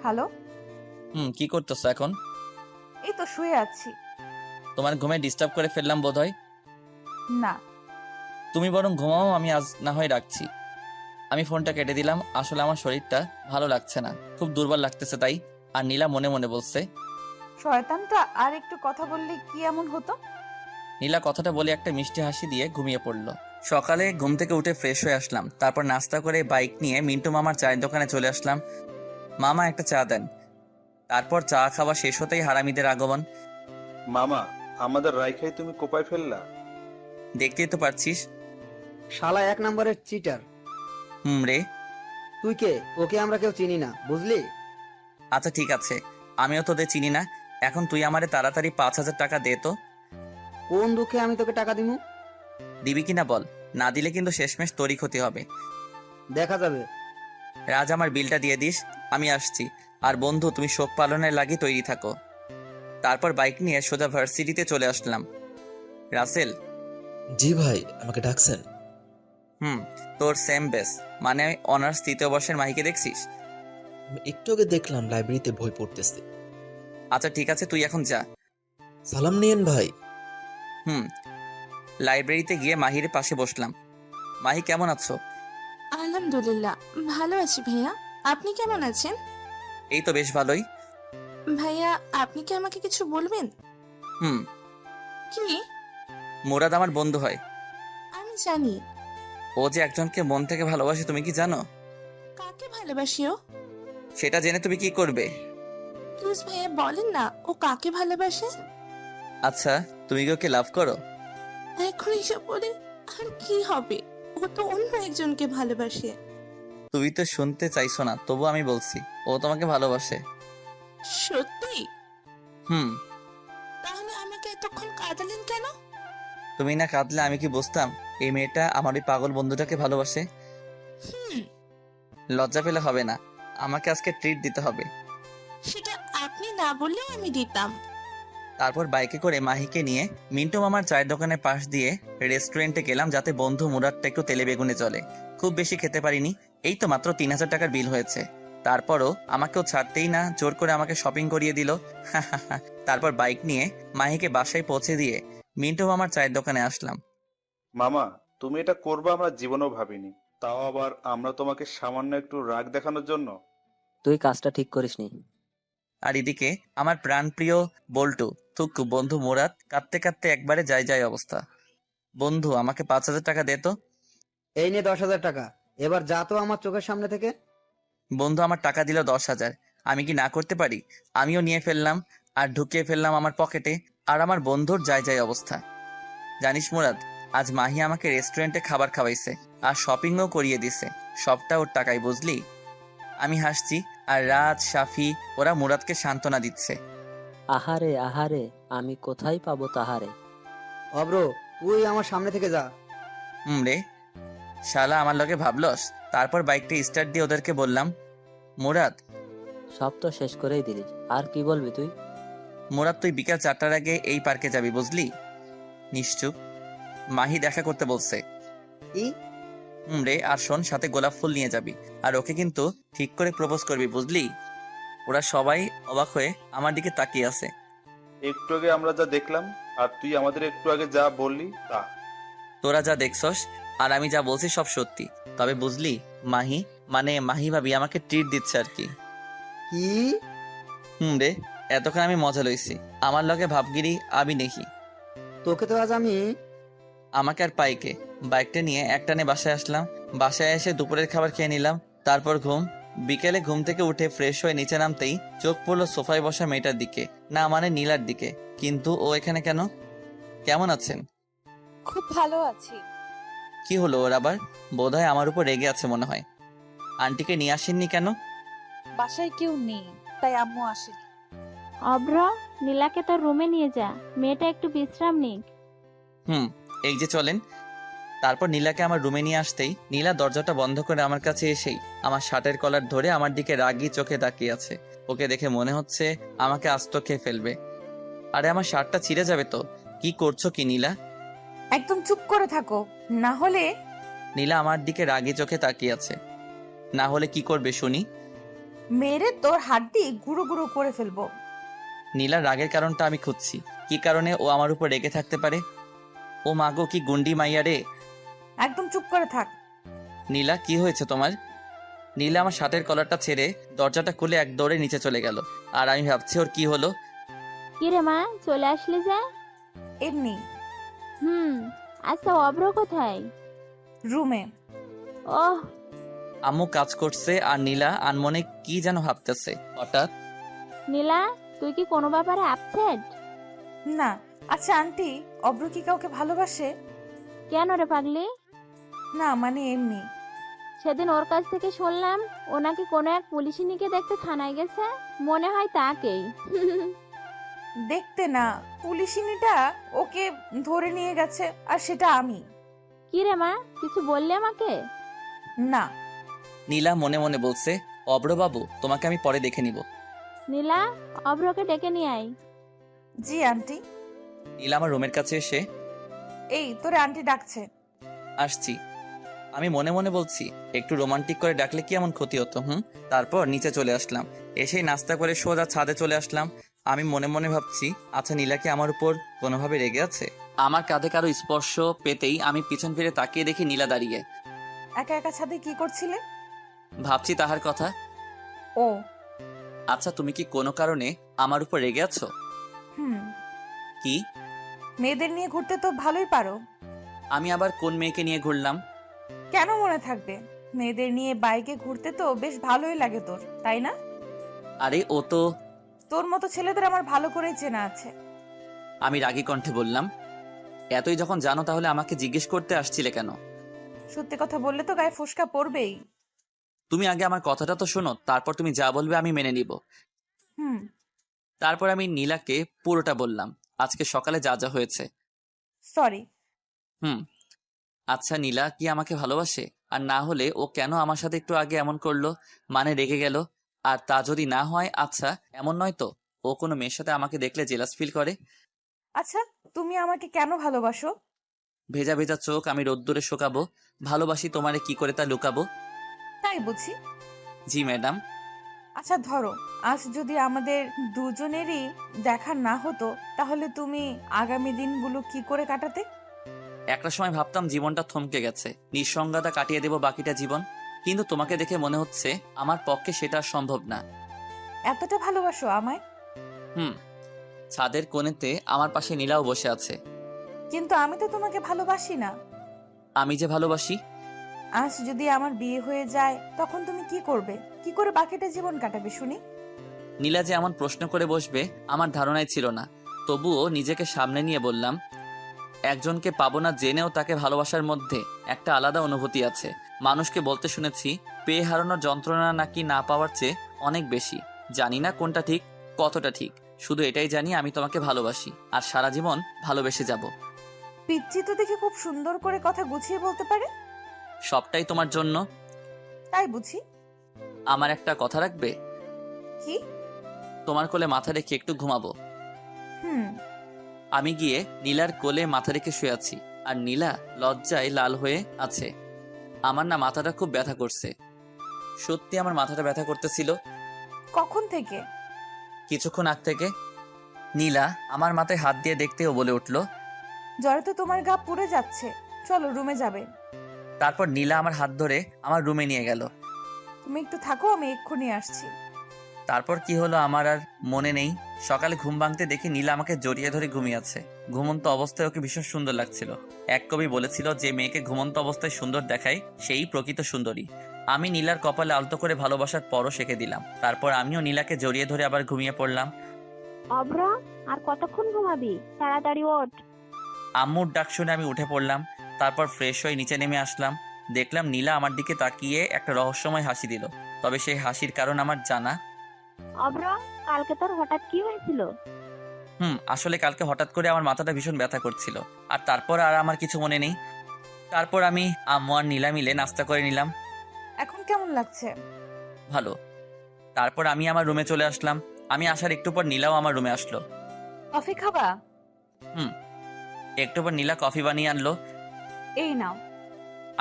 Speaker 1: হ্যালো।
Speaker 2: কি করতেছো এখন?
Speaker 1: এই তো শুয়ে আছি।
Speaker 2: তোমার ঘুমে ডিস্টার্ব করে ফেললাম বোধহয়।
Speaker 1: না।
Speaker 2: তুমি বরং ঘুমাও, আমি আজ না হয় রাখছি। আমি ফোনটা কেটে দিলাম। আসলে আমার শরীরটা ভালো লাগছে না, খুব দুর্বল লাগতেছে তাই। আর নীলা মনে মনে বলছে,
Speaker 1: শয়তানটা আর একটু কথা বললে কি এমন হতো।
Speaker 2: নীলা কথাটা বলে একটা মিষ্টি হাসি দিয়ে ঘুমিয়ে পড়লো। সকালে ঘুম থেকে উঠে ফ্রেশ হয়ে আসলাম। তারপর নাস্তা করে বাইক নিয়ে মিন্টু মামার চায়ের দোকানে চলে আসলাম। মামা একটা চা দেন। তারপর চা খাওয়া শেষ হতেই হারামিদের আগমন।
Speaker 6: মামা, আমাদের রাইখাই তুমি কোপায় ফেললা।
Speaker 2: দেখতেই তো পারছিস।
Speaker 5: শালা 1 নম্বরের চিটার।
Speaker 2: রে।
Speaker 5: তুই কে? ওকে আমরা কেউ চিনি না, বুঝলি?
Speaker 2: আচ্ছা ঠিক আছে, আমিও তোদের চিনি না। এখন তুই আমারে তাড়াতাড়ি 5,000 টাকা দে তো।
Speaker 5: কোন দুঃখে আমি তোকে টাকা দিমু?
Speaker 2: দিবি কিনা বল, না দিলে কিন্তু শেষমেশ তোরই ক্ষতি হবে।
Speaker 5: দেখা যাবে।
Speaker 2: রাজ, আমার বিলটা দিয়ে দিস, আমি আসছি। আর বন্ধু, তুমি শোক পালনের লাগি তৈরি থাকো। তারপর বাইক নিয়ে সোজা ভার্সিটিতে চলে আসলাম। রাসেল।
Speaker 8: জি ভাই, আমাকে ডাকছেন?
Speaker 2: তোর সেম বেস, মানে অনার্স 3য় বর্ষের মাহিকে দেখছিস?
Speaker 8: আমি একটু আগে দেখলাম লাইব্রেরিতে বই পড়তেছে।
Speaker 2: আচ্ছা ঠিক আছে, তুই এখন যা।
Speaker 8: সালাম নিয়েন ভাই।
Speaker 2: লাইব্রেরিতে গিয়ে মাহির পাশে বসলাম। মাহি, কেমন আছো?
Speaker 9: আলহামদুলিল্লাহ, ভালো আছি ভাইয়া। আপনি কেমন আছেন?
Speaker 2: এই তো বেশ ভালোই।
Speaker 9: ভাইয়া, আপনি কি আমাকে কিছু বলবেন? কি?
Speaker 2: মুরাদ আমার বন্ধু হয়।
Speaker 9: আমি জানি।
Speaker 2: ও যে একজনকে মন থেকে ভালোবাসে, তুমি কি জানো?
Speaker 9: কাকে ভালোবাসিও?
Speaker 2: সেটা জেনে তুমি কি করবে?
Speaker 9: প্লিজ ভাইয়া বলেন না, ও কাকে ভালোবাসে?
Speaker 2: আচ্ছা, তুমি কি ওকে লাভ করো?
Speaker 9: এখন এসব বলে আর কি হবে? ও তো অন্য একজনকে ভালোবাসে।
Speaker 2: তুমি তো শুনতে চাইছো না, তবু আমি বলছি, ও তোমাকে ভালোবাসে।
Speaker 9: সত্যি?
Speaker 2: হুম।
Speaker 9: তাহলে আমাকে এতক্ষণ কাঁদালেন কেন?
Speaker 2: তুমি না কাঁদলে আমি কি বুঝতাম এই মেয়েটা আমার ওই পাগল বন্ধুটাকে ভালোবাসে?
Speaker 9: হুম,
Speaker 2: লজ্জা পেলে হবে না, আমাকে আজকে ট্রিট দিতে হবে।
Speaker 9: সেটা আপনি না বললেও আমি দিতাম।
Speaker 2: তারপর বাইকে করে মাহিকে নিয়ে মিন্টু মামার চায়ের দোকানের পাশ দিয়ে রেস্টুরেন্টে গেলাম, যাতে বন্ধু মুরাদটা একটু তেলে বেগুনে চলে। খুব বেশি খেতে পারিনি, এই তো মাত্র 3,000 টাকার বিল হয়েছে। তারপরও আমাকেও ছাড়তেই না, জোর করে আমাকে শপিং করিয়ে দিল। তারপর বাইক নিয়ে মাহিকে বাসায় পৌঁছে দিয়ে মিন্টু মামার চায়ের দোকানে আসলাম।
Speaker 6: মামা, তুমি এটা করবে আমরা জীবনেও ভাবিনি, তাও আবার আমরা তোমাকে সামান্য একটু রাগ দেখানোর জন্য।
Speaker 7: তুই কাজটা ঠিক করিসনি।
Speaker 2: আর এদিকে আমার প্রাণপ্রিয় বল্টু থুকু বন্ধু মুরাদ কাঁদতে কাঁদতে একবারে যায় যায় অবস্থা। বন্ধু, আমাকে 5,000 টাকা দে তো।
Speaker 5: এই নে 10,000 টাকা, এবার যা তো আমার চোখের সামনে থেকে।
Speaker 2: বন্ধু আমার টাকা দিল 10,000, আমি কি না করতে পারি? আমিও নিয়ে ফেললাম আর ঢুকিয়ে ফেললাম আমার পকেটে। আর আমার বন্ধুর যায় যায় অবস্থা। জানিস মুরাদ, আজ মাহি আমাকে রেস্টুরেন্টে খাবার খাওয়াইছে আর শপিংও করিয়ে দিছে। সবটা ওর টাকায়, বুঝলি? আমি হাসছি আর রাজ, সাফি ওরা মুরাদকে সান্ত্বনা দিচ্ছে।
Speaker 7: আহারে আহারে, আমি কোথায় পাবো তাহারে।
Speaker 5: অব্র, তুই আমার সামনে থেকে যা।
Speaker 2: রে, শালা আমার লগে ভাবলস? তারপর বাইকটা স্টার্ট দিয়ে ওদেরকে বললাম, মুরাদ
Speaker 7: সব তো শেষ করেই দিলি, আর কি বলবি তুই?
Speaker 2: মুরাদ তুই বিকাল 4টার আগে এই পার্কে যাবি, বুঝলি? নিশ্চুপ, মাহি দেখা করতে বলছে।
Speaker 5: কি?
Speaker 2: রে, আর শোন, সাথে গোলাপ ফুল নিয়ে যাবি আর ওকে কিন্তু ঠিক করে প্রপোজ করবি, বুঝলি? ওরা সবাই অবাক হয়ে আমার দিকে তাকিয়ে আছে।
Speaker 6: একটু আগে আমরা যা দেখলাম আর তুই আমাদের একটু আগে যা বললি তা।
Speaker 2: তোরা যা দেখছস আর আমি যা বলছি সব সত্যি। তবে বুঝলি, মাহি মানে মাহি ভাবি আমাকে ট্রিট দিচ্ছে আর কি।
Speaker 5: কি?
Speaker 2: রে, এতক্ষণ আমি মজা লইছি, আমার লগে ভাবগিরি আমি দেখি।
Speaker 5: তোকে তো আজ আমি।
Speaker 2: আমাকে আর পাইকে বাইকটা নিয়ে একটানে বাসায় আসলাম। বাসায় এসে দুপুরের খাবার খেয়ে নিলাম, তারপর ঘুম। বিকেলে ঘুম থেকে উঠে ফ্রেশ হয়ে নিচে নামতেই চোখ পড়লো সোফায় বসা মেয়েটার দিকে, না মানে নীলার দিকে। কিন্তু ও এখানে কেন? কেমন আছেন?
Speaker 1: খুব ভালো আছি।
Speaker 2: কি হলো ওর আবার? বোধহয় আমার উপর রেগে আছে মনে হয়। আন্টিকে নিয়ে আসেননি কেন?
Speaker 1: বাসায় কেউ নেই, তাই আম্মু আসেনি।
Speaker 3: অভ্র, নীলাকে তোর রুমে নিয়ে যা, মেয়েটা একটু বিশ্রাম নিক।
Speaker 2: এই যে চলেন। তারপর নীলাকে আমার রুমে নিয়ে আসতেই নীলা দরজাটা বন্ধ করে আমার কাছে এসেই আমার শার্টের কলার ধরে আমার দিকে রাগী চোখে তাকিয়ে আছে। ওকে দেখে মনে হচ্ছে আমাকে আস্ত খেয়ে ফেলবে। আরে আমার শার্টটা ছিঁড়ে যাবে তো। কি করছো কি নীলা?
Speaker 1: একদম চুপ করে থাকো, না হলে।
Speaker 2: নীলা আমার দিকে রাগী চোখে তাকিয়ে আছে। না হলে কি করবে শুনি?
Speaker 1: মেরে তোর হাড্ডি গুঁড়ো গুঁড়ো করে ফেলবো।
Speaker 2: নীলার রাগের কারণটা আমি খুঁজছি। কি কারণে ও আমার উপর রেগে থাকতে পারে? ও মাগো, কি গুন্ডি মাইয়া রে!
Speaker 1: একদম চুপ করে থাক।
Speaker 2: নীলা, কি হয়েছে তোমার? নীলা আমার শার্টের কলারটা ছেড়ে দরজাটা খুলে এক দৌড়ে নিচে চলে গেল। আর আমি ভাবছি ওর কি হলো।
Speaker 3: কি রে মা, চলে আসলি যে?
Speaker 1: এমনি
Speaker 3: আচ্ছা, অভ্র কোথায়?
Speaker 1: রুমে।
Speaker 3: ওহ,
Speaker 2: আম্মু কাজ করছে আর নীলা আনমনে কি যেন ভাবতেছে। হঠাৎ
Speaker 3: নীলা, তুই কি কোনো ব্যাপারে আপসেট?
Speaker 1: না। আচ্ছা আন্টি, অব্র কি কাউকে ভালোবাসে?
Speaker 3: কেন রে পাগলি?
Speaker 1: না মানে এমনি।
Speaker 3: সেদিন ওর কাছ থেকে শুনলাম ও নাকি কোনো এক পুলিশিনীকে দেখতে থানায় গেছে, মনে হয় তাকেই।
Speaker 1: দেখতে না, পুলিশিনিটা ওকে ধরে নিয়ে গেছে আর সেটা আমি।
Speaker 3: কি রে মা, কিছু বললি আমাকে?
Speaker 1: না।
Speaker 2: নীলা মনে মনে বলছে, অব্রবাবু তোমাকে আমি পরে দেখে নিব।
Speaker 3: নীলা, অভ্রকে ডেকে নিয়ে আয়।
Speaker 1: জি আন্টি।
Speaker 2: নীলা আমার রুমের কাছে এসে,
Speaker 1: এই তোরে আন্টি ডাকছে।
Speaker 2: আসছি। আমি মনে মনে বলছি, একটু রোমান্টিক করে ডাকলে কি এমন ক্ষতি হতো? তারপর নিচে চলে আসলাম। এসেই নাস্তা করে সোজা ছাদে চলে আসলাম। আমি মনে মনে ভাবছি, আচ্ছা নীলা কি আমার উপর কোনোভাবে রেগে আছে? আমার কাঁধে কারো স্পর্শ পেতেই আমি পিছন ফিরে তাকিয়ে দেখি নীলা দাঁড়িয়ে।
Speaker 1: একা একা ছাদে কি করছিলে?
Speaker 2: ভাবছি তাহার কথা।
Speaker 1: ও।
Speaker 2: আচ্ছা, তুমি কি কোনো কারণে আমার উপর রেগে আছো?
Speaker 1: হুম।
Speaker 2: কি?
Speaker 1: মেয়েদের নিয়ে ঘুরতে তো ভালোই পারো।
Speaker 2: আমি আবার কোন মেয়েকে নিয়ে ঘুরলাম?
Speaker 1: কেন মনে থাকবে? মেয়েদের নিয়ে বাইকে ঘুরতে তো বেশ ভালোই লাগে তোর, তাই না?
Speaker 2: আরে ও তো।
Speaker 1: তোর মতো ছেলেদের আমার ভালো করেই চেনা আছে।
Speaker 2: আমি রাগী কণ্ঠে বললাম, এতই যখন জানো তাহলে আমাকে জিজ্ঞেস করতে আসছিলে কেন?
Speaker 1: সত্যি কথা বললে তো গায়ে ফোসকা পড়বেই।
Speaker 2: তুমি আগে আমার কথাটা তো শোনো, তারপর তুমি যা বলবে আমি মেনে নিব।
Speaker 1: হুম।
Speaker 2: তারপর আমি নীলাকে পুরোটা বললাম, আজকে সকালে যা যা হয়েছে।
Speaker 1: সরি।
Speaker 2: হুম। আচ্ছা নীলা কি আমাকে ভালোবাসে? আর না হলে ও কেন আমার সাথে একটু আগে এমন করলো, মানে রেগে গেল? আর তা যদি না হয়, আচ্ছা এমন নয় তো ও কোনো মেয়ের সাথে আমাকে দেখলে জেলাস ফিল করে?
Speaker 1: আচ্ছা, তুমি আমাকে কেন ভালোবাসো?
Speaker 2: ভেজা ভেজা চোখ আমি রোদ্দুরে শোকাবো? ভালোবাসি তোমারে কি করে তা লুকাবো?
Speaker 1: তাই বুঝি?
Speaker 2: জি ম্যাডাম।
Speaker 1: আচ্ছা ধরো, আজ যদি আমাদের দুজনেরই দেখা না হতো, তাহলে তুমি আগামী দিনগুলো কি করে কাটাতে?
Speaker 2: একটা সময় ভাবতাম জীবনটা থমকে গেছে, নিঃসঙ্গতা কাটিয়ে দেব বাকিটা জীবন। কিন্তু তোমাকে দেখে মনে হচ্ছে আমার পক্ষে সেটা আর সম্ভব না।
Speaker 1: এতটা ভালোবাসো আমায়?
Speaker 2: হুম। ছাদের কোণেতে আমার পাশে নীলাও বসে আছে।
Speaker 1: কিন্তু আমি তো তোমাকে ভালোবাসি না।
Speaker 2: আমি যে ভালোবাসি।
Speaker 1: আজ যদি আমার বিয়ে হয়ে যায়, তখন তুমি কি করবে? কি করে বাকিটা জীবন কাটাবে শুনি?
Speaker 2: নীলা যে এমন প্রশ্ন করে বসবে আমার ধারণাই ছিল না। তবুও নিজেকে সামনে নিয়ে বললাম, একজনকে পাবো না জেনেও তাকে ভালোবাসার মধ্যে একটা আলাদা অনুভূতি আছে। মানুষকে বলতে শুনেছি পেয়ে হারানোর যন্ত্রণা নাকি না পাওয়ার চেয়ে অনেক বেশি। জানি না কোনটা ঠিক, কতটা ঠিক, শুধু এটাই জানি আমি তোমাকে ভালোবাসি আর সারা জীবন ভালোবেসে যাব।
Speaker 1: পিচ্চি তো দেখে খুব সুন্দর করে কথা গুছিয়ে বলতে পারে।
Speaker 2: সবটাই তোমার জন্য।
Speaker 1: তাই বুঝি?
Speaker 2: আমার একটা কথা রাখবে?
Speaker 1: কি?
Speaker 2: তোমার কোলে মাথা রেখে একটু ঘুমাবো।
Speaker 1: হুম।
Speaker 2: আমি গিয়ে নীলার কোলে মাথা রেখে শুয়ে আছি, আর নীলা লজ্জায় লাল হয়ে আছে। আমার না মাথাটা খুব ব্যথা করছে। সত্যি আমার মাথাটা ব্যথা করতেছিল।
Speaker 1: কখন থেকে?
Speaker 2: কিছুক্ষণ আগ থেকে। নীলা আমার মাথায় হাত দিয়ে দেখতেও বলে উঠল।
Speaker 1: জ্বরে তো তোমার গা পুড়ে যাচ্ছে, চলো রুমে যাবে।
Speaker 2: তারপর নীলা আমার হাত ধরে আমার রুমে নিয়ে গেল।
Speaker 1: তুমি একটু থাকো, আমি এক্ষুনি আসছি।
Speaker 2: তারপর কি হলো আমার আর মনে নেই। সকালে ঘুম ভাঙতে দেখি নীলা আমাকে জড়িয়ে ধরে ঘুমিয়ে আছে। ঘুমন্ত অবস্থায় ওকে ভীষণ সুন্দর লাগছিল। এক কবি বলেছিল, যে মেয়েকে ঘুমন্ত অবস্থায় সুন্দর দেখায় সেই প্রকৃত সুন্দরী। আমি নীলার কপালে আলতো করে ভালোবাসার পরও শেখে দিলাম। তারপর আমিও নীলাকে জড়িয়ে ধরে আবার ঘুমিয়ে পড়লাম।
Speaker 3: অভ্র, আর কতক্ষণ ঘুমাবি? তাড়াতাড়ি ওঠ।
Speaker 2: আম্মুর ডাক শুনে আমি উঠে পড়লাম। তারপর ফ্রেশ হয়ে নিচে নেমে আসলাম। দেখলাম নীলা আমার দিকে তাকিয়ে একটা রহস্যময় হাসি দিল। তবে সেই হাসির কারণ আমার জানা।
Speaker 3: অভ্র, কালকে তোর হঠাৎ কি হয়েছিল?
Speaker 2: আসলে কালকে হঠাৎ করে আমার মাথাটা ভীষণ ব্যথা করছিল, আর তারপর আর আমার কিছু মনে নেই। তারপর আমি আম্মু আর নীলা মিলে নাস্তা করে নিলাম।
Speaker 1: এখন কেমন লাগছে?
Speaker 2: ভালো। তারপর আমি আমার রুমে চলে আসলাম। আমি আসার একটু পর নীলাও আমার রুমে আসলো।
Speaker 1: কফি খাবা?
Speaker 2: একটু পর নীলা কফি বানিয়ে আনলো।
Speaker 1: এই নাও।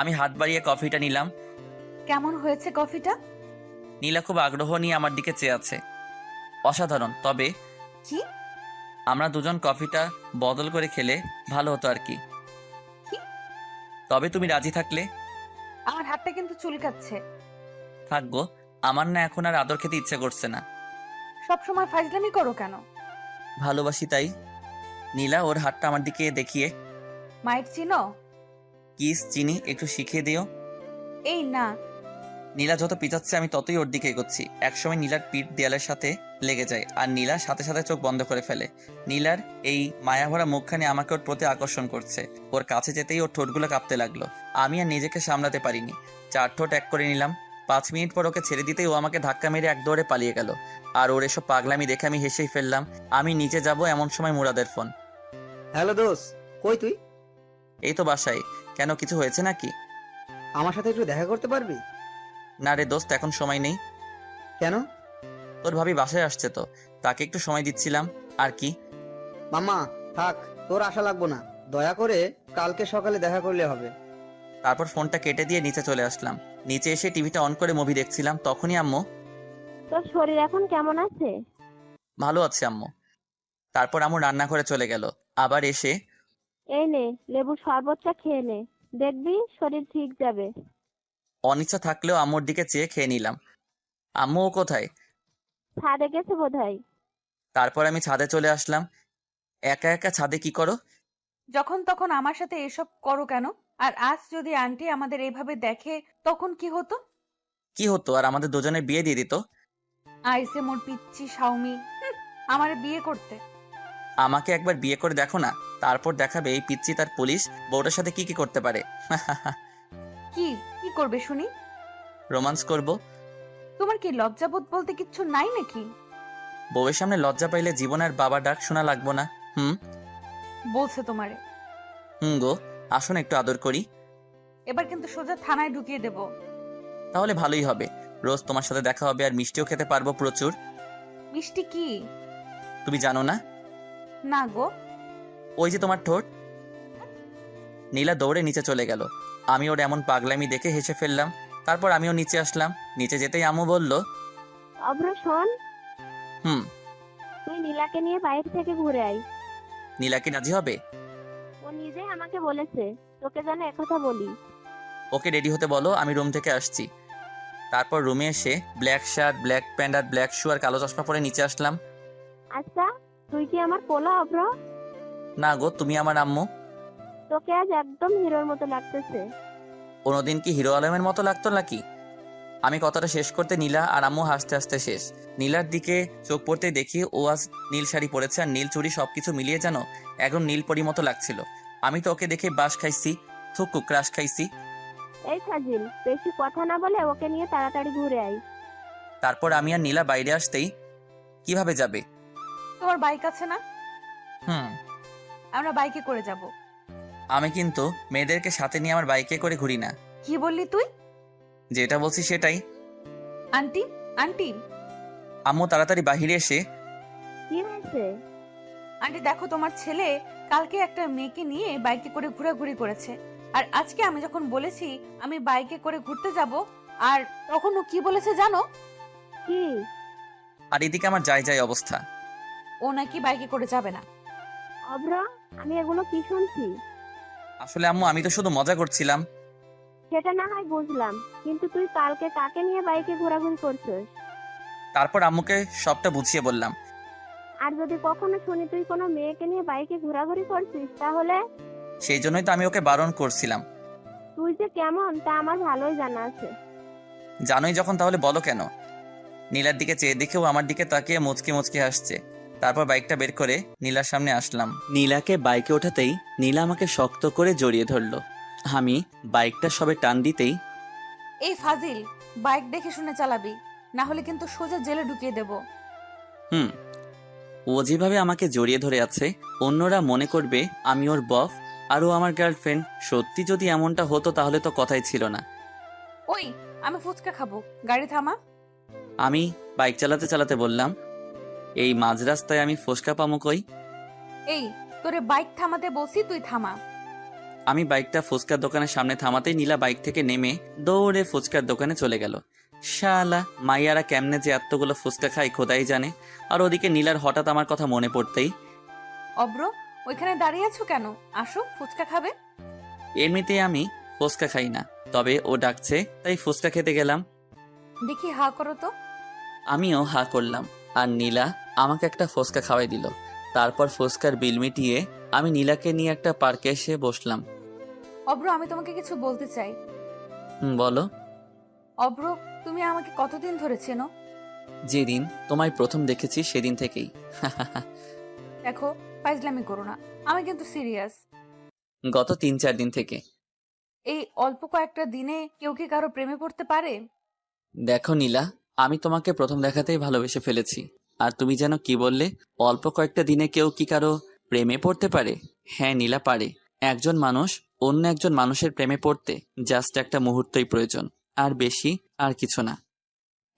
Speaker 2: আমি হাত বাড়িয়ে কফিটা নিলাম।
Speaker 1: কেমন হয়েছে কফিটা?
Speaker 2: নীলা খুব আগ্রহ নিয়ে আমার দিকে চেয়ে আছে। অসাধারণ। তবে
Speaker 1: কি?
Speaker 2: আমরা দুজন কফিটা বদল করে খেলে ভালো হতো আর কি।
Speaker 1: কি?
Speaker 2: তবে তুমি রাজি থাকলে।
Speaker 1: আমার হাতটা কিন্তু চুলকাচ্ছে।
Speaker 2: থাকবো। আমার না এখন আর আদর খেতে ইচ্ছে করছে না।
Speaker 1: সব সময় ফাইজলামি করো কেন?
Speaker 2: ভালোবাসি তাই। নীলা ওর হাতটা আমার দিকে দেখিয়ে,
Speaker 1: মাইক চিনো?
Speaker 2: কিস চিনি, একটু শিখিয়ে দিও।
Speaker 1: এই না।
Speaker 2: নীলা যত পিছাচ্ছে আমি ততই ওর দিকে এগোচ্ছি। একসময় নীলার পিঠ দেয়ালের সাথে লেগে যায়, আর নীলা সাথে সাথে চোখ বন্ধ করে ফেলে। নীলার এই মায়াভরা মুখখানি আমাকে ওর প্রতি আকর্ষণ করছে। ওর কাছে যেতেই ওর ঠোঁটগুলো কাঁপতে লাগলো। আমি আর নিজেকে সামলাতে পারিনি, 4 ঠোঁট এক করে নিলাম। 5 মিনিট পর ওকে ছেড়ে দিতেই ও আমাকে ধাক্কা মেরে এক দৌড়ে পালিয়ে গেল। আর ওর এসব পাগলামি দেখে আমি হেসেই ফেললাম। আমি নিচে যাব এমন সময় মুরাদের ফোন।
Speaker 5: হ্যালো দোষ, কই তুই?
Speaker 2: এই তো বাসায়। কেন, কিছু হয়েছে নাকি?
Speaker 5: আমার সাথে একটু দেখা করতে পারবি?
Speaker 2: না রে দোস্ত, এখন সময় নেই।
Speaker 5: কেন?
Speaker 2: তোর ভাবি বাসায় আসছে তো, তাকে একটু সময় দিচ্ছিলাম। আর কি?
Speaker 5: মামা থাক, তোর আশা লাগবো না, দয়া করে কালকে সকালে দেখা করলে হবে।
Speaker 2: তারপর ফোনটা কেটে দিয়ে নিচে চলে আসলাম। নিচে এসে টিভিটা অন করে মুভি দেখছিলাম, তখনই আম্মু।
Speaker 3: তোর শরীর এখন কেমন আছে?
Speaker 2: ভালো আছে আম্মু। তারপর আম্মু রান্না করে চলে গেল। আবার এসে,
Speaker 3: এই নে, লেবু শরবতটা খেয়ে নে, দেখবি শরীর ঠিক যাবে।
Speaker 2: অনিচ্ছা থাকলেও আম্মুর দিকে চেয়ে খেয়ে নিলাম। আম্মু ও কোথায়?
Speaker 3: ছাদে গেছে বোধহয়।
Speaker 2: তারপর আমি ছাদে চলে আসলাম। একা একা ছাদে কি করো?
Speaker 1: যখন তখন আমার সাথে এসব করো কেন? আর আজ যদি আন্টি আমাদের এইভাবে দেখে, তখন কি হতো?
Speaker 2: কি হতো, আর আমাদের দুজনের বিয়ে দিয়ে দিত।
Speaker 1: আইসে মোর পিচ্চি শাওমি, আমারে বিয়ে করতে।
Speaker 2: আমাকে একবার বিয়ে করে দেখো না, তারপর দেখাবে এই পিচ্চি তার পুলিশ বউটার সাথে কি কি করতে পারে।
Speaker 1: কি কি করবে শুনি?
Speaker 2: রোমান্স করব।
Speaker 1: তোমার কি লজ্জাবোধ বলতে কিচ্ছু নাই নাকি?
Speaker 2: বউয়ের সামনে লজ্জা পাইলে জীবন আর বাবা ডাক শোনা লাগবো না।
Speaker 1: বলছে তোমারে।
Speaker 2: গো, আসুন একটু আদর করি।
Speaker 1: এবার কিন্তু সোজা থানায় ঢুকিয়ে দেব।
Speaker 2: তাহলে ভালোই হবে, রোজ তোমার সাথে দেখা হবে আর মিষ্টিও খেতে পারবো প্রচুর।
Speaker 1: মিষ্টি কি?
Speaker 2: তুমি জানো না?
Speaker 1: না গো।
Speaker 2: ওই যে তোমার ঠোঁট। নীলা দৌড়ে নিচে চলে গেল। আমি ওর এমন পাগলামি দেখে হেসে ফেললাম। তারপর আমিও নিচে আসলাম। নিচে যেতেই আম্মু বলল,
Speaker 3: অভ্র শোন,
Speaker 2: হুম।
Speaker 3: তুই নীলাকে নিয়ে বাইরে থেকে ঘুরে আয়।
Speaker 2: নীলা কি রাজি হবে?
Speaker 3: ও নিজেই আমাকে বলেছে তোকে যেন একথা বলি।
Speaker 2: ওকে রেডি হতে বলো, আমি রুম থেকে আসছি। তারপর রুমে এসে ব্ল্যাক শার্ট, ব্ল্যাক প্যান্ট আর ব্ল্যাক শু আর কালো চশমা পরে নিচে আসলাম।
Speaker 3: আচ্ছা, তুই কি আমার পোলা অভ্র?
Speaker 2: না গো, তুমি আমার আম্মু।
Speaker 3: তোকে আজ একদম হিরোর মতো লাগতেছে।
Speaker 2: কোনোদিন কি হিরো আলমের মতো লাগতো নাকি? আমি কথাটা শেষ করতে নীলা আর আম্মু হাসতে হাসতে শেষ। নীলার দিকে চোখ পড়তেই দেখি ও আজ নীল শাড়ি পরেছে আর নীল চুড়ি, সবকিছু মিলিয়ে যেন একদম নীল পরি মতো লাগছিল। আমি তো ওকে দেখে বাস খাইছি, থুকু ক্রাশ খাইছি।
Speaker 3: এই ফাজিল, বেশি কথা না বলে ওকে নিয়ে তাড়াতাড়ি ঘুরে আয়।
Speaker 2: তারপর আমি আর নীলা বাইরে আসতেই, কিভাবে যাবে?
Speaker 1: তোমার বাইক আছে না?
Speaker 2: হুম।
Speaker 1: আমরা বাইকে করে যাব।
Speaker 2: আমি কিন্তু মেয়েদেরকে সাথে নিয়ে আমার বাইকে করে ঘুরি না।
Speaker 1: কি বললি তুই?
Speaker 2: যেটা বলছি সেটাই।
Speaker 1: আন্টি, আন্টি,
Speaker 2: আম্মু তাড়াতাড়ি বাহিরে এসে,
Speaker 3: কি হয়েছে?
Speaker 1: আন্টি দেখো, তোমার ছেলে কালকে একটা মেয়েকে নিয়ে বাইকে করে ঘোরাঘুরি করেছে। আর আজকে আমি যখন বলেছি আমি বাইকে করে ঘুরতে যাব, আর তখন ও কি বলেছে জানো?
Speaker 3: কি?
Speaker 2: আর এদিকে আমার যাই যাই অবস্থা।
Speaker 1: ও নাকি বাইকে করে যাবে না।
Speaker 3: অভ্র, আমি এগুলো কি শুনছি?
Speaker 2: আসলে আম্মু, আমি তো শুধু মজা করছিলাম।
Speaker 3: সেটা না হয় বুঝলাম, কিন্তু তুই কালকে কাকে নিয়ে বাইকে ঘোরাঘুরি করছিস?
Speaker 2: তারপর আম্মুকে সবটা বুঝিয়ে বললাম।
Speaker 3: আর যদি কখনো শুনি তুই কোনো মেয়েকে নিয়ে বাইকে ঘোরাঘুরি করছিস, তাহলে?
Speaker 2: সেই জন্যই তো আমি ওকে বারণ করছিলাম।
Speaker 3: তুই যে কেমন তা আমার ভালোই জানা আছে।
Speaker 2: জানোই যখন, তাহলে বলো কেন? নীলার দিকে চেয়ে দেখেও আমার দিকে তাকিয়ে মুচকি মুচকি হাসছে। তারপর বাইকটা বের করে নীলার সামনে আসলাম। নীলাকে বাইকে ওঠাতেই নীলা আমাকে শক্ত করে জড়িয়ে ধরলো। আমি বাইকটা সবে টান দিতেই,
Speaker 1: এই ফাজিল, বাইক দেখে শুনে চালাবি, না হলে কিন্তু সোজা জেলে ঢুকিয়ে দেব।
Speaker 2: ও যেভাবে আমাকে জড়িয়ে ধরে আছে, অন্যরা মনে করবে আমি ওর বফ আর ও আমার গার্লফ্রেন্ড। সত্যি যদি এমনটা হতো তাহলে তো কথাই ছিল না।
Speaker 1: ওই, আমি ফুচকা খাবো, গাড়ি থামা।
Speaker 2: আমি বাইক চালাতে চালাতে বললাম, এই মাঝ রাস্তায় আমি ফোসকা পামো কই?
Speaker 1: এই, তোরে বাইক থামাতে বলছি, তুই থামা।
Speaker 2: আমি বাইকটা ফুচকার দোকানের সামনে থামাতেই নীলা বাইক থেকে নেমে দৌড়ে ফুচকার দোকানে চলে গেল। শালা মাইয়ারা কেমনে যে এতগুলো ফুচকা খায় খোদাই জানে। আর ওদিকে নীলার হঠাৎ আমার কথা মনে পড়তেই,
Speaker 1: অব্র, ওইখানে দাঁড়িয়ে আছো কেন? আসো, ফুচকা খাবে।
Speaker 2: এমনিতেই আমি ফুচকা খাই না, তবে ও ডাকছে তাই ফুচকা খেতে গেলাম।
Speaker 1: দেখি হা করো তো।
Speaker 2: আমিও হা করলাম আর নীলা আমাকে একটা ফুচকা খাওয়াই দিল। তারপর ফুচকার বিল মিটিয়ে আমি নীলাকে নিয়ে একটা পার্কে এসে বসলাম।
Speaker 1: অব্র, আমি তোমাকে কিছু বলতে চাই।
Speaker 2: বলো।
Speaker 1: অব্র, তুমি আমাকে কতদিন ধরে চেনো?
Speaker 2: যেদিন তোমায় প্রথম দেখেছি সেদিন থেকেই।
Speaker 1: দেখো, ফাইজলামি করো না, আমি কিন্তু সিরিয়াস।
Speaker 2: গত 3-4 দিন থেকে।
Speaker 1: এই অল্প কয়েকটা দিনে কেউ কি কারো প্রেমে পড়তে পারে?
Speaker 2: দেখো নীলা, আমি তোমাকে প্রথম দেখাতেই ভালোবেসে ফেলেছি। আর তুমি যেন কি বললে, অল্প কয়েকটা দিনে কেউ কি কারো প্রেমে পড়তে পারে? হ্যাঁ নীলা, পারে। একজন মানুষ অন্য একজন মানুষের প্রেমে পড়তে জাস্ট একটা মুহূর্তই প্রয়োজন, আর বেশি আর কিছু না।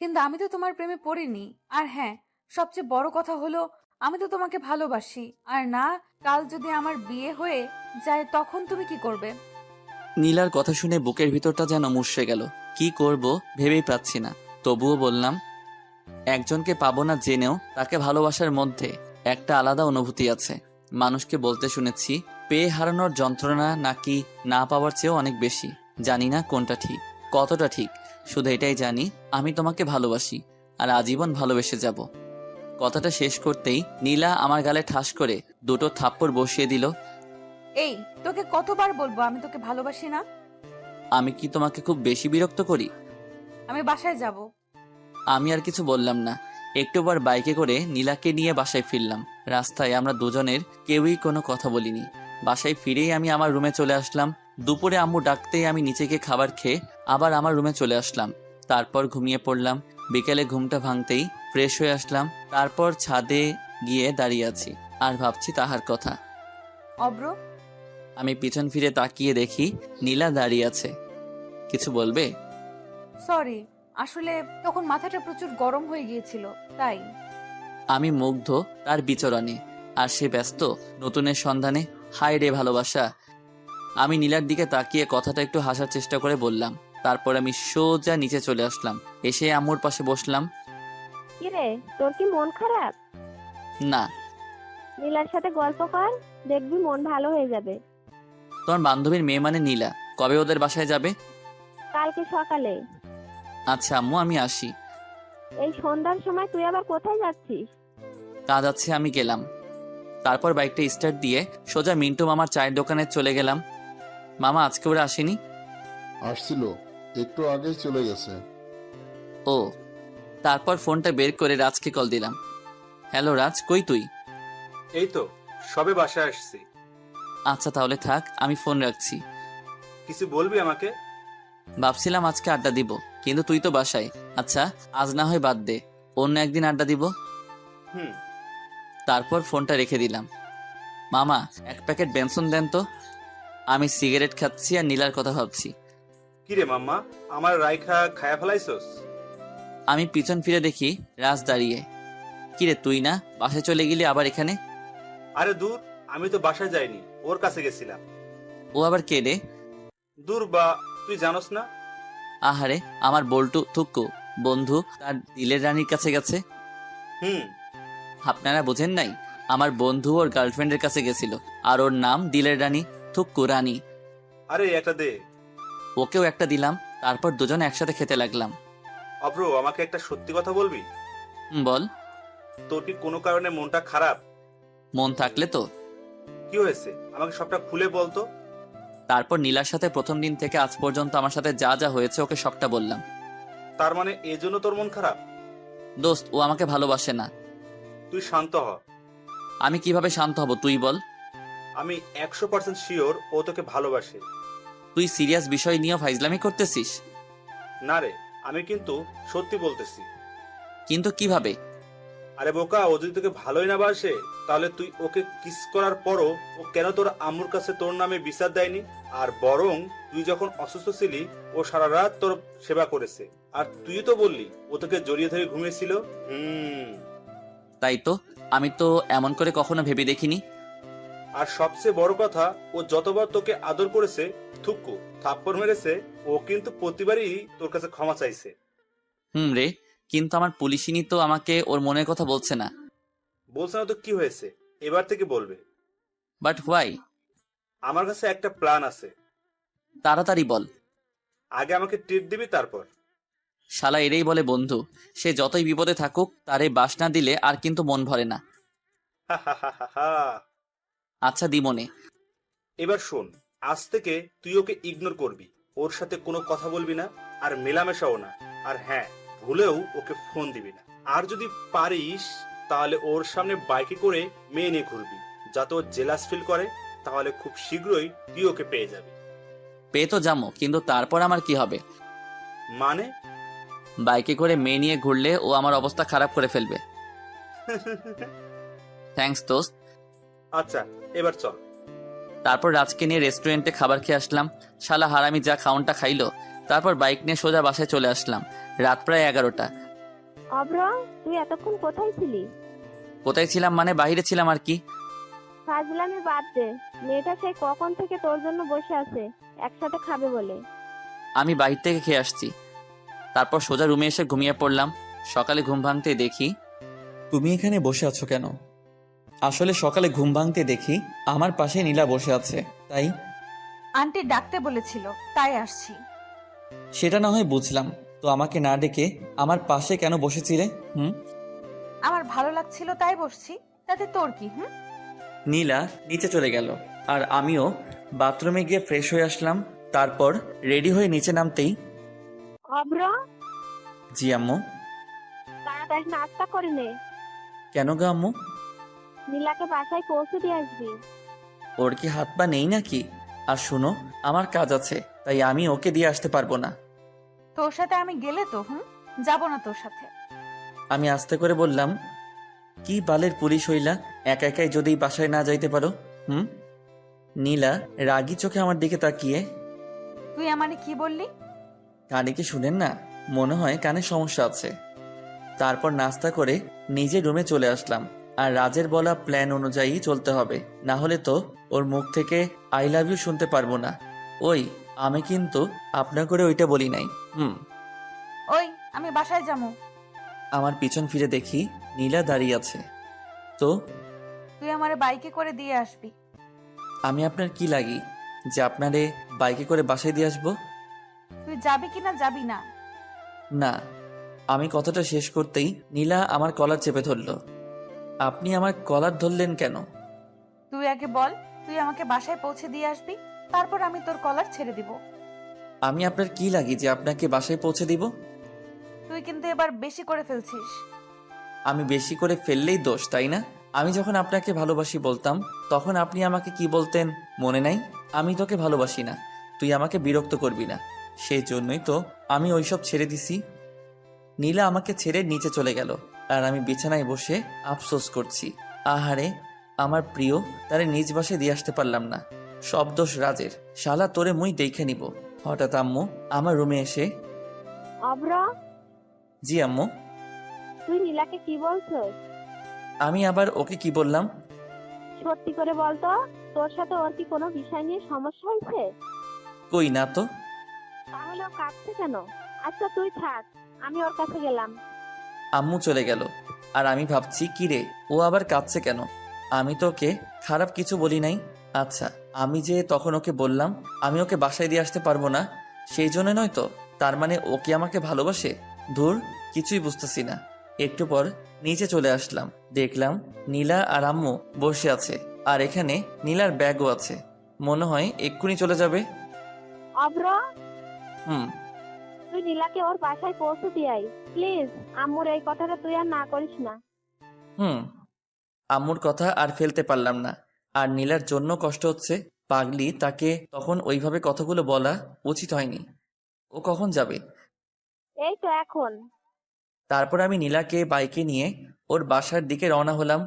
Speaker 1: কিন্তু আমি তো তোমার প্রেমে পড়িনি। আর হ্যাঁ, সবচেয়ে বড় কথা হলো আমি তো তোমাকে ভালোবাসি। আর না, কাল যদি আমার বিয়ে হয়ে যায় তখন তুমি কি করবে?
Speaker 2: নীলার কথা শুনে বুকের ভিতরটা যেন মুষড়ে গেল। কি করব ভেবেই পাচ্ছি না। তবুও বললাম, একজনকে পাবো না জেনেও তাকে ভালোবাসার মধ্যে একটা আলাদা অনুভূতি আছে। মানুষকে বলতে শুনেছি, পেয়ে হারানোর যন্ত্রণা নাকি না পাওয়ার চেয়েও অনেক বেশি। জানি না কোনটা ঠিক, কতটা ঠিক, শুধু এটাই জানি আমি তোমাকে ভালোবাসি আর আজীবন ভালোবেসে যাব। কথাটা শেষ করতেই নীলা আমার গালে ঠাস করে 2টো থাপ্পড় বসিয়ে দিল।
Speaker 1: এই, তোকে কতবার বলবো আমি তোকে ভালোবাসি না?
Speaker 2: আমি কি তোমাকে খুব বেশি বিরক্ত করি?
Speaker 1: আমি বাসায় যাব।
Speaker 2: আমি আর কিছু বললাম না। একটুবার বাইকে করে নীলাকে নিয়ে বাসায় ফিরলাম। রাস্তায় আমরা দুজনের কেউই কোনো কথা বলিনি। বাসায় ফিরেই আমি আমার রুমে চলে আসলাম। দুপুরে আম্মু ডাকতেই আমি নিচে গিয়ে খাবার খেয়ে আবার আমার রুমে চলে আসলাম। তারপর ঘুমিয়ে পড়লাম। বিকেলে ঘুমটা ভাঙতেই ফ্রেশ হয়ে আসলাম, তারপর ছাদে গিয়ে দাঁড়িয়ে আছি আর ভাবছি তাহার কথা।
Speaker 1: অব্র,
Speaker 2: আমি পিছন ফিরে তাকিয়ে দেখি নীলা দাঁড়িয়ে আছে। কিছু বলবে?
Speaker 1: সরি, আসলে তখন মাথাটা প্রচুর গরম হয়ে গিয়েছিল তাই।
Speaker 2: আমি মুগ্ধ তার বিচরণে, আর সে ব্যস্ত নতুনের সন্ধানে। হায় রে ভালোবাসা। আমি নীলার দিকে তাকিয়ে কথাটা একটু হাসার চেষ্টা করে বললাম। তারপর আমি সোজা নিচে চলে আসলাম, এসে আম্মুর পাশে বসলাম।
Speaker 3: কিরে, তোর কি মন খারাপ?
Speaker 2: না।
Speaker 3: নীলার সাথে গল্প কর, দেখবি মন ভালো হয়ে যাবে।
Speaker 2: তোমার বান্ধবীর মেয়ে মানে নীলা, কবে ওদের বাসায় যাবে?
Speaker 3: কালকে সকালে।
Speaker 2: আচ্ছা আম্মু, আমি আসি।
Speaker 3: এই সন্ধ্যার সময় তুই আবার কোথায় যাচ্ছিস?
Speaker 2: কাজ আছে, আমি গেলাম। তারপর বাইকটা স্টার্ট দিয়ে সোজা মিন্টু মামার চায়ের দোকানে চলে গেলাম। মামা আজকে ওরা আসেনি?
Speaker 10: আসছিল, একটু আগেই চলে গেছে।
Speaker 2: ও। তারপর ফোনটা বের করে রাজকে কল দিলাম। হ্যালো রাজ, কই তুই?
Speaker 11: এই তো সবে বাসায় আসছি।
Speaker 2: আচ্ছা তাহলে থাক, আমি ফোন রাখছি।
Speaker 11: কিছু বলবি আমাকে?
Speaker 2: ভাবছিলাম আজকে আড্ডা দিব, কিন্তু তুই তো বাসায়। আচ্ছা আজ না হয় বাদ দে, অন্য একদিন আড্ডা দিব।
Speaker 11: হুম।
Speaker 2: তারপর ফোনটা রেখে দিলাম। মামা, এক প্যাকেট বেনসন দেন তো। আমি সিগারেট খাচ্ছি আর নীলার কথা ভাবছি।
Speaker 11: কিরে মাম্মা, আমার রাইখা খায়া ফেলাইছস?
Speaker 2: আমি পিছন ফিরে দেখি রাজ দাঁড়িয়ে। কিরে তুই না বাসায় চলে গেলি আবার এখানে?
Speaker 11: আরে দূর, আমি তো বাসায় যাইনি, ওর কাছে গেছিলাম।
Speaker 2: ও আবার কে রে?
Speaker 11: দূর বা, তুই জানোস না?
Speaker 2: আহারে, আমার বল্টু থুক্কু বন্ধু তার দিলের রানীর কাছে গেছে।
Speaker 11: হুম।
Speaker 2: আপনারা বোঝেন নাই, আমার বন্ধু ওর গার্লফ্রেন্ডের কাছে গেছিল, আর ওর নাম দিলের রানী, থুক্কু রানী।
Speaker 11: আরে একটা দে।
Speaker 2: ওকেও একটা দিলাম, তারপর দুজনে একসাথে খেতে লাগলাম।
Speaker 11: অব্র, আমাকে একটা সত্যি কথা বলবি?
Speaker 2: বল।
Speaker 11: তোর কি কোনো কারণে মনটা খারাপ?
Speaker 2: মন থাকলে তো।
Speaker 11: কি হয়েছে আমাকে সবটা খুলে বলতো।
Speaker 2: তারপর নীলার সাথে প্রথম দিন থেকে আজ পর্যন্ত আমার সাথে যা যা হয়েছে ওকে সবটা বললাম।
Speaker 11: তার মানে এজন্য তোর মন খারাপ?
Speaker 2: দোস্ত, ও আমাকে ভালোবাসে না।
Speaker 11: তুই শান্ত হ।
Speaker 2: আমি কিভাবে শান্ত হব তুই বল?
Speaker 11: আমি 100% শিওর ও তোকে ভালোবাসে।
Speaker 2: তুই সিরিয়াস বিষয় নিয়েও ফাইজলামি করতেছিস?
Speaker 11: না রে, আমি কিন্তু সত্যি বলতেছি।
Speaker 2: কিন্তু কিভাবে?
Speaker 11: আরে বোকা, ও যদি তোকে ভালোই না বাসে, তাহলে তুই ওকে কিস করার পরও ও কেন তোর আম্মুর কাছে তোর নামে বিচার দেয়নি? আর বরং তুই যখন অসুস্থ ছিলি ও সারা রাত তোর সেবা করেছে, আর তুই তো বললি ও তোকে জড়িয়ে ধরে ঘুমিয়েছিল।
Speaker 2: তাই তো, আমি তো এমন করে কখনো ভেবে দেখিনি।
Speaker 11: আর সবচেয়ে বড় কথা, ও যতবার তোকে আদর করেছে, থুক্কু থাপ্পড় মেরেছে, ও কিন্তু প্রতিবারই তোর কাছে ক্ষমা চাইছে।
Speaker 2: রে, কিন্তু আমার পুলিশিনি তো আমাকে ওর মনের কথা বলছে না।
Speaker 11: বলছে না তো কি হয়েছে, এবার থেকে বলবে।
Speaker 2: But why?
Speaker 11: আমার কাছে একটা প্ল্যান আছে।
Speaker 2: তাড়াতাড়ি বল।
Speaker 11: আগে আমাকে ট্রিট দিবি, তারপর।
Speaker 2: শালা এরেই বলে বন্ধু, সে যতই বিপদে থাকুক তারে বাস না দিলে আর কিন্তু মন ভরে না। আচ্ছা দিমনে।
Speaker 11: এবার শোন, আজ থেকে তুই ওকে ইগনোর করবি, ওর সাথে কোনো কথা বলবি না, আর মেলামেশাও না। আর হ্যাঁ, ভুলেও ওকে ফোন দিবি না। আর যদি পারিস তাহলে ওর সামনে বাইকে করে মেয়ে নিয়ে ঘুরবি, যাতে ও জেলাস ফিল করে। তাহলে খুব শীঘ্রই তুই ওকে পেয়ে যাবি।
Speaker 2: পেয়ে তো যাবো, কিন্তু তারপর আমার কি হবে?
Speaker 11: মানে?
Speaker 2: বাইকে করে মেয়ে নিয়ে ঘুরলে ও আমার অবস্থা খারাপ করে ফেলবে। থ্যাঙ্কস দোস্ত।
Speaker 11: আচ্ছা, এবার চল।
Speaker 2: তারপর রাজকে নিয়ে রেস্টুরেন্টে খাবার খেয়ে আসলাম। শালা হারামি যা খাউনটা খাইলো। তারপর বাইক নিয়ে সোজা বাসায় চলে আসলাম। রাত প্রায় 11টা।
Speaker 3: অব্র, তুই এতক্ষণ কোথায় ছিলি?
Speaker 2: কোথায় ছিলাম মানে বাইরে ছিলাম আর কি।
Speaker 3: ফাজলামি বাদ দে, মেয়েটা সেই কখন থেকে তোর জন্য বসে আছে একসাথে খাবে বলে।
Speaker 2: আমি বাইরে থেকে খেয়ে আসছি। তারপর সোজা রুমে এসে ঘুমিয়ে পড়লাম। সকালে ঘুম ভাঙতে দেখি তুমি এখানে বসে আছো কেন? আসলে সকালে ঘুম ভাঙতে দেখি আমার পাশে নীলা বসে আছে, তাই।
Speaker 1: আন্টি ডাকতে বলেছিল তাই আসছি।
Speaker 2: সেটা না হয় বুঝলাম, তো আমাকে না ডেকে আমার পাশে কেন বসেছিলে?
Speaker 1: আমার ভালো লাগছিল তাই বসছি, তাতে তোর কি?
Speaker 2: নীলা নিচে চলে গেল, আর আমিও বাথরুমে গিয়ে ফ্রেশ হয়ে আসলাম। তারপর রেডি হয়ে নিচে নামতেই
Speaker 3: অব্র,
Speaker 2: জি আম্মু।
Speaker 3: তাড়াতাড়ি নাস্তা করে নে।
Speaker 2: কেন গো আম্মু?
Speaker 3: নীলাকে বাসায় পৌঁছে দিয়ে আসবি।
Speaker 2: ওর কি হাত পা নেই নাকি? আর শুনো, আমার কাজ আছে, তাই আমি ওকে দিয়ে আসতে পারবো না।
Speaker 1: তোর সাথে আমি গেলে তো যাব না তোর সাথে।
Speaker 2: আমি আস্তে করে বললাম, কি বালের পুলিশ হইলা, একা একাই যদি বাসায় না যাইতে পারো? নীলা রাগী চোখে আমার দিকে তাকিয়ে,
Speaker 1: তুই আমারে কি বললি?
Speaker 2: কানে কি শুনেন না? মনে হয় কানে সমস্যা আছে। তারপর নাস্তা করে নিজে রুমে চলে আসলাম। আর রাজের বলা প্ল্যান অনুযায়ী চলতে হবে, না হলে তো ওর মুখ থেকে আই লাভ ইউ শুনতে পারবো না। ওই আমি কিন্তু আপনার করে ওইটা বলি নাই।
Speaker 1: ওই আমি বাসায় যাবো।
Speaker 2: আমার পিছন ফিরে দেখি নীলা দাঁড়িয়ে আছে। তো
Speaker 1: তুই আমারে বাইকে করে দিয়ে আসবি।
Speaker 2: আমি আপনার কি লাগি যে আপনারে বাইকে করে বাসায় দিয়ে আসবো?
Speaker 1: তুই যাবি কি না যাবি না?
Speaker 2: না। আমি কথাটা শেষ করতেই নীলা আমার কলার চেপে ধরলো। আপনি আমার কলার ধরলেন কেন?
Speaker 1: তুই আগে বল, তুই আমাকে বাসায় পৌঁছে দিয়ে আসবি, তারপর আমি তোর কলার ছেড়ে দিব।
Speaker 2: আমি আপনার কি লাগি যে আপনাকে বাসায় পৌঁছে দিব?
Speaker 1: তুই কিন্তু এবার বেশি করে ফেলছিস।
Speaker 2: আমি বেশি করে ফেললেই দোষ, তাই না? আমি যখন আপনাকে ভালোবাসি বলতাম তখন আপনি আমাকে কি বলতেন মনে নাই? আমি তোকে ভালোবাসি না, তুই আমাকে বিরক্ত করবি না। সেই জন্যই তো আমি ওইসব ছেড়ে দিছি। নীলা আমাকে ছেড়ে নিচে চলে গেল আর আমি বিছানায় বসে আফসোস করছি। আহারে, আমার প্রিয় তারে নিজ বাসায় দিয়ে আসতে পারলাম না। সব দোষ রাজের। শালা তোরে মুই দেখে নিব। হঠাৎ আম্মু আমার রুমে এসে,
Speaker 3: অব্র,
Speaker 2: জি আম্মু।
Speaker 3: তুই নীলাকে কি বলছিস?
Speaker 2: আমি আবার ওকে কি বললাম?
Speaker 3: সত্যি করে বলতো, তোর সাথে ওর কি কোনো বিষয় নিয়ে সমস্যা হয়েছে?
Speaker 2: কই না তো।
Speaker 3: তাহলে ও কাঁদছে কেন? আচ্ছা তুই থাক, আমি ওর কাছে গেলাম।
Speaker 2: আম্মু চলে গেল আর আমি ভাবছি কি রে, ও আবার কাঁদছে কেন? আমি তো ওকে খারাপ কিছু বলি নাই। আচ্ছা, আমি যে তখন ওকে বললাম আমি ওকে বাসায় দিয়ে আসতে পারবো না, সেই জন্য নয় তো? তার মানে ও কি আমাকে ভালোবাসে? ধুর, কিছুই বুঝতেছি না। একটু পর নিচে চলে আসলাম, দেখলাম নীলা আর আম্মু বসে আছে আর এখানে নীলার ব্যাগও আছে। মনে হয় এক্ষুনি চলে যাবে।
Speaker 3: অব্র,
Speaker 2: হুম।
Speaker 3: তুই নীলাকে ওর বাসায় পৌঁছে দিয়ে আয় প্লিজ। আম্মুর এই কথাটা তুই আর না করিস না।
Speaker 2: আম্মুর কথা আর ফেলতে পারলাম না। আর নীলার জন্য কষ্ট হচ্ছে। পাগলি, তাকে তখন ওইভাবে কথাগুলো বলা উচিত হয়নি। ও কখন যাবে?
Speaker 3: এই তো এখন।
Speaker 2: তারপর আমি নীলাকে বাইকে নিয়ে ওর বাসার দিকে রওনা হলাম।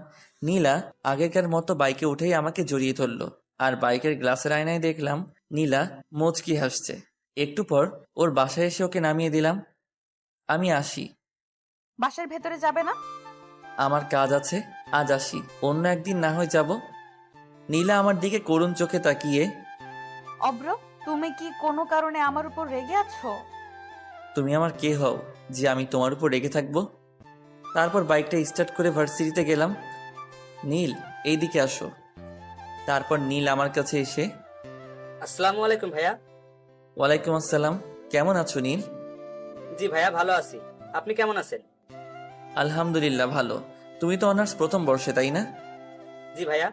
Speaker 2: নীলা আগেকার মতো বাইকে উঠেই আমাকে জড়িয়ে ধরলো আর বাইকের গ্লাসের আয়নায় দেখলাম নীলা মুচকি হাসছে। একটু পর ওর বাসায় এসে ওকে নামিয়ে দিলাম। আমি আসি।
Speaker 1: বাসার ভেতরে যাবে না?
Speaker 2: আমার কাজ আছে, আজ আসি, অন্য একদিন না হয় যাব। নীলা আমার দিকে করুণ চোখে তাকিয়ে,
Speaker 1: অব্র, তুমি কি কোনো কারণে আমার উপর রেগে আছো?
Speaker 2: তুমি আমার কে হও যে আমি তোমার উপর রেগে থাকবো? তারপর বাইকটা স্টার্ট করে ভার্সিটিতে গেলাম। নীল, এইদিকে আসো। তারপর নীল আমার কাছে এসে,
Speaker 5: আসসালামু আলাইকুম ভাইয়া।
Speaker 2: ওয়ালাইকুম আসসালাম। কেমন আছো নীল?
Speaker 5: জি ভাইয়া, ভালো আছি। আপনি কেমন আছেন?
Speaker 2: আলহামদুলিল্লাহ ভালো। তুমি তো অনার্স প্রথম বর্ষে, তাই না?
Speaker 5: জি ভাইয়া।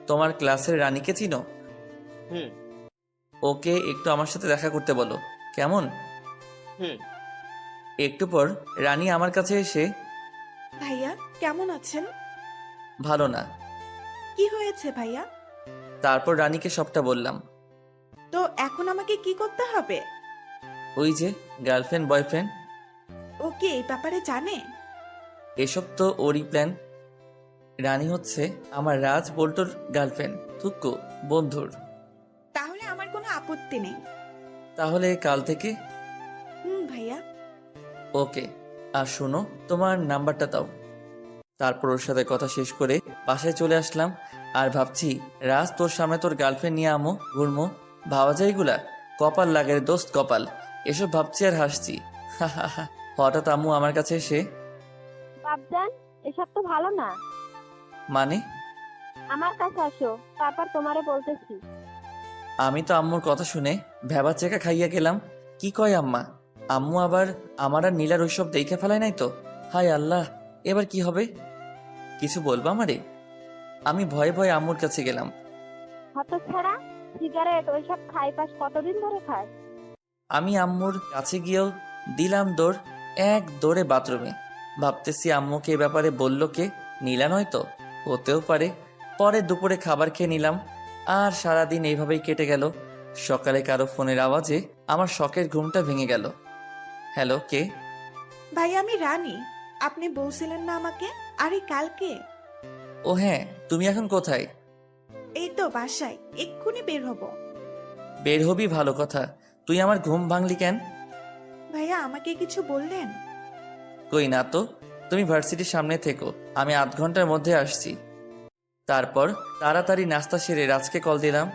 Speaker 2: তোমার ক্লাসের রানীকে চিনো?
Speaker 5: হুম।
Speaker 2: ওকে একটু আমার সাথে দেখা করতে বলো, কেমন?
Speaker 5: হুম।
Speaker 2: একটু পর রানী আমার কাছে এসে,
Speaker 9: ভাইয়া কেমন আছেন?
Speaker 2: ভালো না।
Speaker 9: কি হয়েছে ভাইয়া?
Speaker 2: তারপর রানীকে সবটা বললাম।
Speaker 9: তো এখন আমাকে কি করতে হবে?
Speaker 2: ওই যে গার্লফ্রেন্ড বয়ফ্রেন্ড,
Speaker 9: ও কি এই ব্যাপারে জানে?
Speaker 2: এসব তো ওরই প্ল্যান। রানী হচ্ছে আমার রাজ বল্টুর গার্লফ্রেন্ড, থুক্কু বন্ধুর।
Speaker 9: তাহলে আমার কোনো আপত্তি নেই।
Speaker 2: তাহলে কাল থেকে?
Speaker 9: ভাইয়া।
Speaker 2: ওকে। আর শোনো, তোমার নাম্বারটা দাও। তারপর ওর সাথে কথা শেষ করে বাসায় চলে আসলাম আর ভাবছি রাজ তোর সামনে তোর গার্লফ্রেন্ড নিয়ে আমো ঘুরমো, ভাবা যায় এগুলা? কপাল লাগে রে দোস্ত, কপাল। এসব ভাবছি আর হাসছি। হঠাৎ আম্মু আমার কাছে এসে,
Speaker 3: বাবজান, এসব তো ভালো না।
Speaker 2: মানে?
Speaker 3: আমার কাছে আসো, তারপর তোমারে বলতেছি।
Speaker 2: আমি তো আম্মুর কথা শুনে ভেবা চেকা খাইয়া গেলাম। কি কয় আম্মা? আম্মু আবার আমার আর নীলার ওইসব দেখে ফেলায় নাই তো? হায় আল্লাহ, এবার কি হবে? কিছু বলবো আমারে? আমি ভয়ে ভয়ে আম্মুর কাছে গেলাম।
Speaker 3: হতচ্ছাড়া, সিগারেট ওইসব খাই পাস কতদিন ধরে খাস?
Speaker 2: আমি আম্মুর কাছে গিয়েও দিলাম দৌড়, এক দৌড়ে বাথরুমে। ভাবতেছি আম্মুকে এ ব্যাপারে বললো কে? নীলা নয় তো? হতেও পারে। পরে দুপুরে খাবার খেয়ে নিলাম আর সারাদিন এইভাবেই কেটে গেল। সকালে কারো ফোনের আওয়াজে আমার শখের ঘুমটা ভেঙে গেল। হ্যালো, কে?
Speaker 9: ভাইয়া আমি রানী। আপনি বলছিলেন না আমাকে? আরে কালকে।
Speaker 2: ও হ্যাঁ, তুমি এখন কোথায়?
Speaker 9: এই তো বাসায়, এক্ষুনি বের হব।
Speaker 2: বের হবি ভালো কথা, তুই আমার ঘুম ভাঙলি কেন?
Speaker 9: ভাইয়া আমাকে কিছু বললেন?
Speaker 2: কই না তো, তুমি ভার্সিটির সামনে থেকো, আমি আধ ঘন্টার মধ্যে আসছি। তারপর তাড়াতাড়ি নাস্তা সেরে রাজকে কল দিলাম।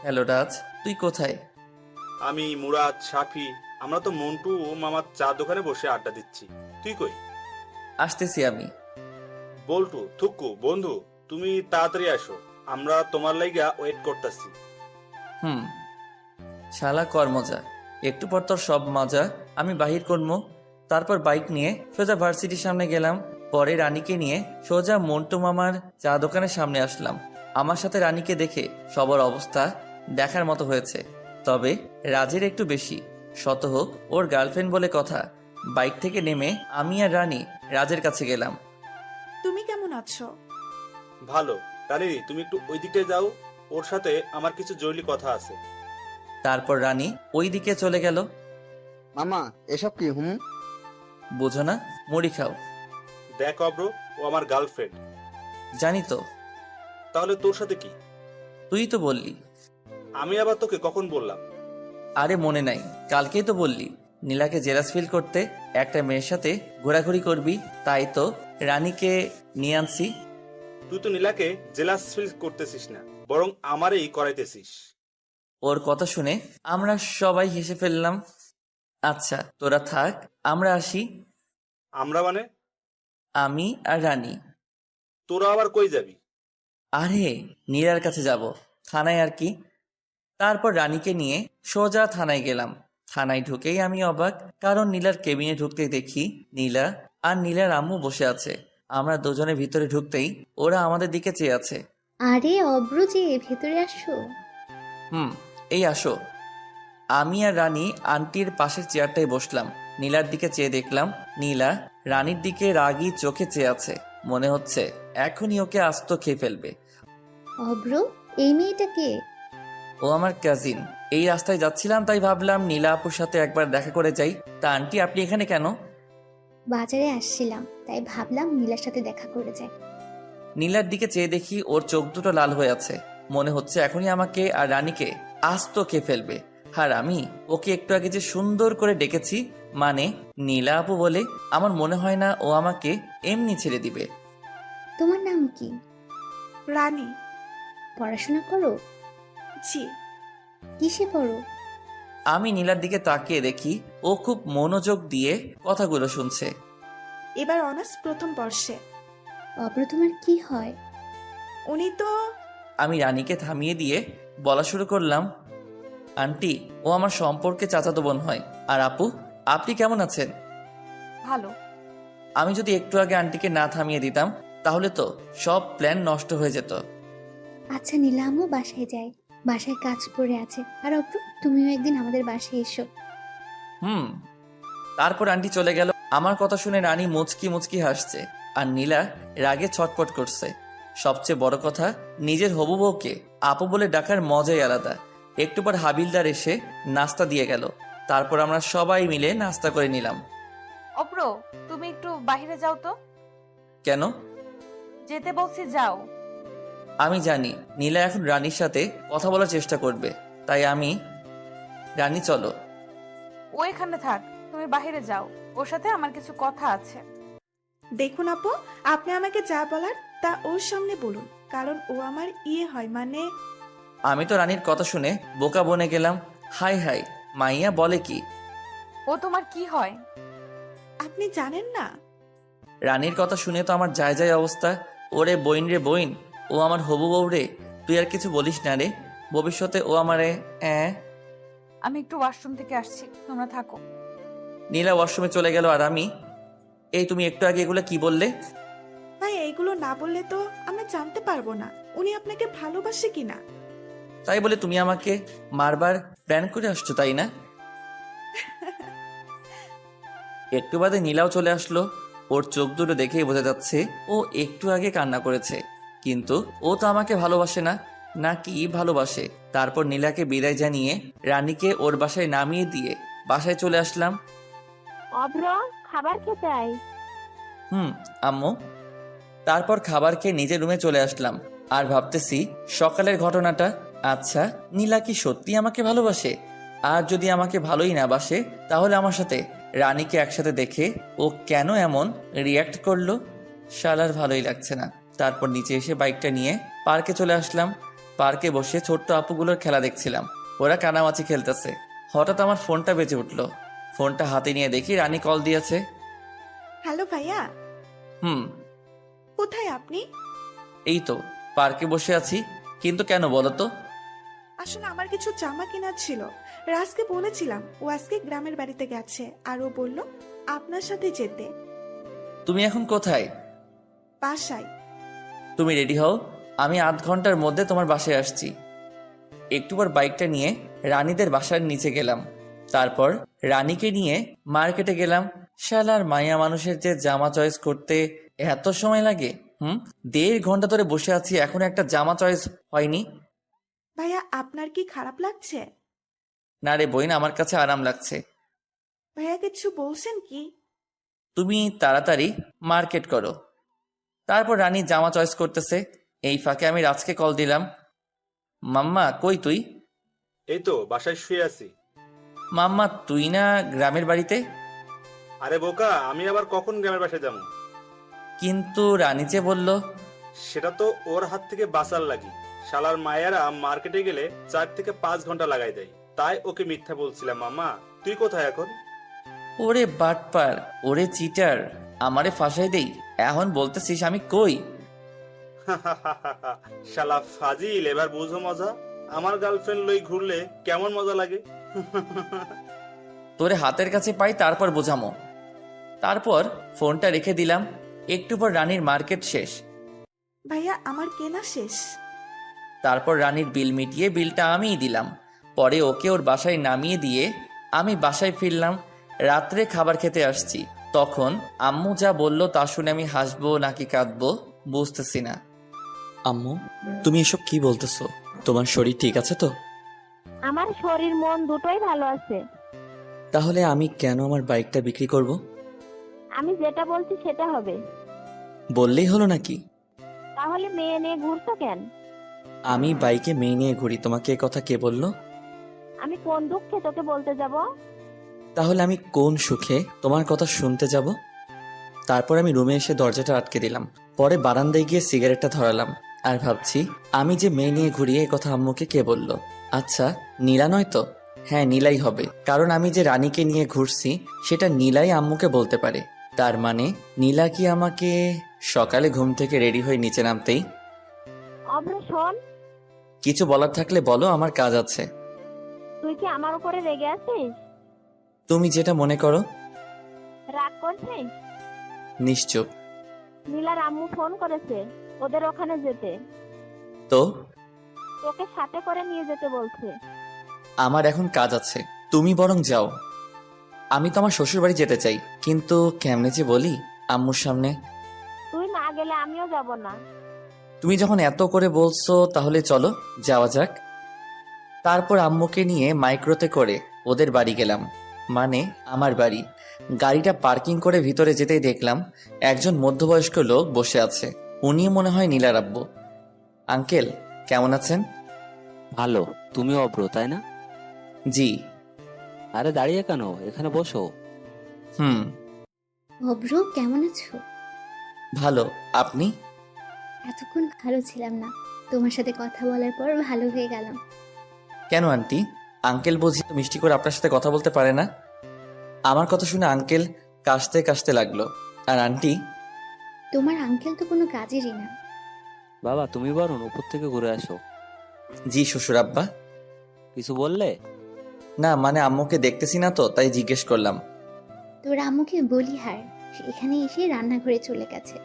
Speaker 2: হ্যালো রাজ, তুই কোথায়?
Speaker 11: আমি, মুরাদ, সাফি, আমরা তো মন্টু ও মামার চা দোকানে বসে আড্ডা দিচ্ছি। তুই কই?
Speaker 2: আসতেছি আমি।
Speaker 11: বল্টু, থুক্কু, বন্ধু, তুমি তাড়াতাড়ি আসো, আমরা তোমার লাইগা ওয়েট করতেছি।
Speaker 2: হুম, শালা কর মজা, একটু পর তোর সব মজা আমি বাহির করবো। তারপর বাইক নিয়ে সোজা ভার্সিটির সামনে গেলাম। পরে রানীকে নিয়ে সোজা মন্টু মামার চা দোকানের সামনে আসলাম। আমার সাথে রানীকে দেখে সবার অবস্থা দেখার মতো হয়েছে, তবে রাজের একটু বেশি। শত হোক, ওর গার্লফ্রেন্ড বলে কথা। বাইক থেকে নেমে আমি আর রানী রাজের কাছে গেলাম।
Speaker 9: তুমি কেমন আছো?
Speaker 11: ভালো। রানী, তুমি একটু ওই দিকে যাও, ওর সাথে আমার কিছু জরুরি কথা আছে।
Speaker 2: তারপর রানী ওই দিকে চলে গেল।
Speaker 5: মামা এসব কি?
Speaker 2: বুঝো না, মুড়ি খাও।
Speaker 11: দেখ অব্র, ও আমার গার্লফ্রেন্ড।
Speaker 2: জানি তো।
Speaker 11: তাহলে তোর সাথে কি?
Speaker 2: তুই তো বললি।
Speaker 11: আমি আবার তোকে কখন বললাম?
Speaker 2: আরে মনে নাই, কালকেই তো বললি নীলাকে জেলাস ফিল করতে একটা মেয়ের সাথে ঘোরাঘুরি করবি, তাই তো রানীকে নিয়ে আনছি।
Speaker 11: তুই তো নীলাকে জেলাস ফিল করতেছিস না, বরং আমারই করাইতেছিস।
Speaker 2: ওর কথা শুনে আমরা সবাই হেসে ফেললাম। আচ্ছা তোরা থাক, আমরা আসি।
Speaker 11: আমরা মানে?
Speaker 2: আমি আর রানী।
Speaker 11: তোরা আবার কই যাবি?
Speaker 2: আরে নীলার কাছে যাব, থানায় আর কি। তারপর রানীকে নিয়ে সোজা থানায় গেলাম। থানায় ঢুকেই আমি অবাক, কারণ নীলার কেবিনে ঢুকতে দেখি নীলা আর নীলার আম্মু বসে আছে। আমরা দুজনে ভিতরে ঢুকতেই ওরা আমাদের দিকে চেয়ে আছে।
Speaker 4: আরে অব্র যে, ভেতরে আসো।
Speaker 2: হুম, এই আসো। আমি আর রানী আন্টির পাশের চেয়ারটায় বসলাম। নীলার দিকে চেয়ে দেখলাম নীলা রানীর দিকে রাগী চোখে চেয়ে আছে। মনে হচ্ছে এখনই ওকে আস্ত খেয়ে ফেলবে।
Speaker 4: অব্র, এই মেয়েটা কে?
Speaker 2: ও আমার কাজিন। এই রাস্তায় যাচ্ছিলাম, তাই ভাবলাম নীলা আপুর সাথে একবার দেখা করে যাই। তা আন্টি, আপনি এখানে কেন?
Speaker 4: বাজারে আসছিলাম, তাই ভাবলাম নীলার সাথে দেখা করে যাই।
Speaker 2: নীলার দিকে চেয়ে দেখি ওর চোখ দুটো লাল হয়ে আছে। মনে হচ্ছে এখনই আমাকে আর রানীকে আস্ত খেয়ে ফেলবে। আর আমি ওকে একটু আগে যে সুন্দর করে ডেকেছি, মানে নীলা আপু বলে, আমার মনে হয় না ও আমাকে এমনি ছেড়ে দিবে।
Speaker 4: তোমার নাম কি?
Speaker 9: রানী।
Speaker 4: পড়াশোনা করো?
Speaker 9: জি।
Speaker 4: কিসে পড়ো?
Speaker 2: আমি নীলার দিকে তাকিয়ে দেখি ও খুব মনোযোগ দিয়ে কথাগুলো শুনছে।
Speaker 9: এবার অনার্স প্রথম বর্ষে।
Speaker 4: অব্র, তোমার কি হয়?
Speaker 9: উনি তো।
Speaker 2: আমি রানীকে থামিয়ে দিয়ে বলা শুরু করলাম, আন্টি, ও আমার সম্পর্কে চাচাতো বোন হয়। আর আপু, আপনি কেমন আছেন?
Speaker 1: ভালো।
Speaker 2: আমি যদি একটু আগে আন্টিকে না থামিয়ে দিতাম, তাহলে তো সব প্ল্যান নষ্ট হয়ে যেত।
Speaker 4: আচ্ছা নীলামও বাসায় যায়, বাসায় কাজ পড়ে আছে। আর অব্র, তুমিও একদিন আমাদের বাসায় এসো।
Speaker 2: হুম। তারপর আন্টি চলে গেল। আমার কথা শুনে রানী মুচকি মুচকি হাসছে, আর নীলা রাগে ছটপট করছে। সবচেয়ে বড় কথা, নিজের হবু বউকে আপু বলে ডাকার মজাই আলাদা। একটু পর হাবিলদার এসে নাস্তা দিয়ে গেল। তারপর আমরা সবাই মিলে নাস্তা করে নিলাম।
Speaker 1: অপ্র, তুমি একটু বাইরে যাও তো।
Speaker 2: কেন?
Speaker 1: যেতে বলছি, যাও।
Speaker 2: আমি জানি নীলা এখন রানীর সাথে কথা বলার চেষ্টা করবে, তাই আমি, রানী চলো।
Speaker 1: ও এখানে থাক, তুমি বাইরে যাও, ওর সাথে আমার কিছু কথা আছে।
Speaker 9: দেখুন আপু, আপনি আমাকে যা বলার তা ওর সামনে বলুন, কারণ ও আমার ইয়ে হয়, মানে।
Speaker 2: আমি তো রানীর কথা শুনে বোকা বনে গেলাম। হাই হাই, মাইয়া বলে কি?
Speaker 1: ও তোমার কি হয়?
Speaker 9: আপনি জানেন না?
Speaker 2: রানীর কথা শুনে তো আমার যায় যায় অবস্থা। ওরে বইন রে বইন, ও আমার হবু বউ রে। তুই আর কিছু বলিস না রে, ভবিষ্যতে ও আমারে।
Speaker 1: আমি একটু ওয়াশরুম থেকে আসছি, তোমরা থাকো।
Speaker 2: নীলা ওয়াশরুমে চলে গেল, আর আমি, এই তুমি একটু আগে এগুলো কি বললে?
Speaker 9: ভাই, এইগুলো না বললে তো আমরা জানতে পারবো না উনি আপনাকে ভালোবাসে কিনা।
Speaker 2: তাই বলে তুমি আমাকে মারবার প্ল্যান করে আসছো, তাই না? একটু বাদে নীলাও চলে আসলো। ওর চোখ দুটো দেখেই বোঝা যাচ্ছে ও একটু আগে কান্না করেছে, কিন্তু ও তো আমাকে ভালোবাসে না, নাকি ভালোবাসে? তারপর নীলাকে বিদায় জানিয়ে রানীকে ওর বাসায় নামিয়ে দিয়ে বাসায় চলে আসলাম।
Speaker 3: অভ্র, খাবার খেতে আয়।
Speaker 2: আম্মু। তারপর খাবার খেয়ে নিজের রুমে চলে আসলাম আর ভাবতেছি সকালের ঘটনাটা। আচ্ছা, নীলা কি সত্যি আমাকে ভালোবাসে? আর যদি আমাকে ভালোই না বাসে, তাহলে আমার সাথে রানীকে একসাথে দেখে ও কেন এমন রিয়্যাক্ট করলো? শালার ভালোই লাগছে না। তারপর নিচে এসে বাইকটা নিয়ে পার্কে চলে আসলাম। পার্কে বসে ছোট্ট আপুগুলোর খেলা দেখছিলাম। ওরা কানামাছি খেলতেছে। হঠাৎ আমার ফোনটা বেজে উঠলো। ফোনটা হাতে নিয়ে দেখি রানী কল দিয়েছে।
Speaker 9: হ্যালো ভাইয়া,
Speaker 2: হুম।
Speaker 9: কোথায় আপনি?
Speaker 2: এই তো পার্কে বসে আছি। কিন্তু কেন বলো তো?
Speaker 9: আসলে আমার কিছু জামা কেনার ছিল। রাজকে বলেছিলাম, ও আজকে গ্রামের বাড়িতে গেছে আর ও বলল আপনার সাথে যেতে।
Speaker 2: তুমি এখন কোথায়?
Speaker 9: বাসায়।
Speaker 2: তুমি রেডি হও, আমি আধ ঘন্টার মধ্যে তোমার বাসায় আসছি। একটু পর বাইকটা নিয়ে রানীদের বাসার নিচে গেলাম। তারপর রানীকে নিয়ে মার্কেটে গেলাম। শালার মাইয়া মানুষের যে জামা চয়েস করতে এত সময় লাগে। 1.5 ঘন্টা ধরে বসে আছি, এখন একটা জামা চয়েস হয়নি।
Speaker 9: ভাইয়া, আপনার কি খারাপ লাগছে?
Speaker 2: না রে বইন, আমার কাছে আরাম লাগছে।
Speaker 9: ভাইয়া কিছু বলছেন কি?
Speaker 2: তুমি তাড়াতাড়ি মার্কেট করো। তারপর রানী জামা চয়েস করতেছে। এই ফাঁকে আমি রাজকে কল দিলাম। মাম্মা কই তুই?
Speaker 11: এই তো বাসায় শুয়ে আছি।
Speaker 2: মাম্মা তুই না গ্রামের বাড়িতে?
Speaker 11: আরে বোকা, আমি আবার কখন গ্রামের বাসায় যাবো?
Speaker 2: কিন্তু রানী যে বলল।
Speaker 11: সেটা তো ওর হাত থেকে বাঁচার লাগি। শালার মায়েরা মার্কেটে গেলে 4 থেকে 5 ঘন্টা লাগাই দেয়, তাই ওকে মিথ্যা বলছিলাম। মামা তুই কোথায় এখন?
Speaker 2: ওরে বাটপার, ওরে চিটার, আমারে ফাঁসাই দেই। এখন বলতেছিস আমি কই?
Speaker 11: শালা ফাজিল, এবার বুঝো মজা। আমার গার্লফ্রেন্ড লই ঘুরলে কেমন মজা লাগে।
Speaker 2: তোরে হাতের কাছে পাই, তারপর বোঝামো। তারপর ফোনটা রেখে দিলাম। একটু পর রানীর মার্কেট শেষ।
Speaker 9: ভাইয়া আমার কেনা শেষ।
Speaker 2: তারপর রানীর বিল মিটিয়ে বিলটা আমিই দিলাম। পরে ওকে ওর বাসায় নামিয়ে দিয়ে আমি বাসায় ফিরলাম। রাত্রে খাবার খেতে আসছি। তখন আম্মু যা বলল তা শুনে আমি হাসবো নাকি কাঁদবো বুঝতেছি না।
Speaker 8: আম্মু, তুমি এসব কি বলতেছো? তোমার শরীর ঠিক আছে তো?
Speaker 3: আমার শরীর মন দুটোই ভালো আছে।
Speaker 8: তাহলে আমি কেন আমার বাইকটা বিক্রি করব?
Speaker 3: আমি যেটা বলছি সেটা হবে।
Speaker 8: বললেই হলো নাকি?
Speaker 3: তাহলে মেয়ে নিয়ে ঘুরছো কেন?
Speaker 8: আমি বাইকে মেয়ে নিয়ে ঘুরি, তোমাকে এ কথা কে বললো?
Speaker 3: আমি কোন দুঃখে তোকে বলতে যাব?
Speaker 8: তাহলে আমি কোন সুখে তোমার কথা শুনতে যাব? তারপর আমি রুমে এসে দরজাটা আটকে দিলাম। পরে বারান্দায় গিয়ে সিগারেটটা ধরালাম আর ভাবছি আমি যে মেয়ে নিয়ে ঘুরি এ কথা আম্মুকে কে বলল? আচ্ছা, নীলা নয় তো? হ্যাঁ, নীলাই হবে, কারণ আমি যে রানীকে নিয়ে ঘুরছি সেটা নীলাই আম্মুকে বলতে পারে। তার মানে নীলা কি আমাকে সকালে ঘুম থেকে রেডি হয়ে নিচে নামতেই?
Speaker 3: অভ্র শোন,
Speaker 2: কিছু বলার থাকলে বলো, আমার কাজ আছে।
Speaker 3: তুই কি আমার উপরে রেগে আছিস?
Speaker 2: তুমি যেটা মনে করো।
Speaker 3: রাগ করছিস?
Speaker 2: নিশ্চুপ।
Speaker 3: নীলার আম্মু ফোন করেছে ওদের ওখানে যেতে।
Speaker 2: তো
Speaker 3: তোকে সাথে করে নিয়ে যেতে বলছে।
Speaker 2: আমার এখন কাজ আছে, তুমি বরং যাও। আমি তো আমার শ্বশুর বাড়ি যেতে চাই, কিন্তু কেমনে যে বলি আম্মুর সামনে।
Speaker 3: তুই না গেলে আমিও যাব না।
Speaker 2: তুমি যখন এত করে বলছো তাহলে চলো যাওয়া যাক। তারপর আম্মুকে নিয়ে মাইক্রোতে করে ওদের বাড়ি গেলাম, মানে আমার বাড়ি। গাড়িটা পার্কিং করে ভিতরে যেতেই দেখলাম একজন মধ্যবয়স্ক লোক বসে আছে। উনি মনে হয় নীলার আব্বু। আঙ্কেল কেমন আছেন?
Speaker 7: ভালো। তুমি অব্র, তাই না?
Speaker 2: জি।
Speaker 7: আরে দাঁড়িয়ে কেন, এখানে বসো।
Speaker 2: হুম।
Speaker 4: অব্র, কেমন আছো?
Speaker 2: ভালো, আপনি?
Speaker 4: এতক্ষণ ভালো ছিলাম না, তোমার সাথে কথা বলার পর ভালো হয়ে গেলাম।
Speaker 2: কেন আন্টি? আঙ্কেল বুঝি মিষ্টি করে আপনার সাথে কথা বলতে পারে না? আমার কথা শুনে আঙ্কেল কাশতে কাশতে লাগলো। আর আন্টি?
Speaker 4: তোমার আঙ্কেল তো কোনো কাজেরই না।
Speaker 7: বাবা তুমি বরং উপর থেকে ঘুরে আসো।
Speaker 2: জি শ্বশুর আব্বা।
Speaker 7: কিছু বললে?
Speaker 2: না, মানে আম্মুকে দেখতেছি না তো তাই জিজ্ঞেস করলাম।
Speaker 4: তোর আম্মুকে বলি হার, এখানে এসে রান্নাঘরে চলে গেছে।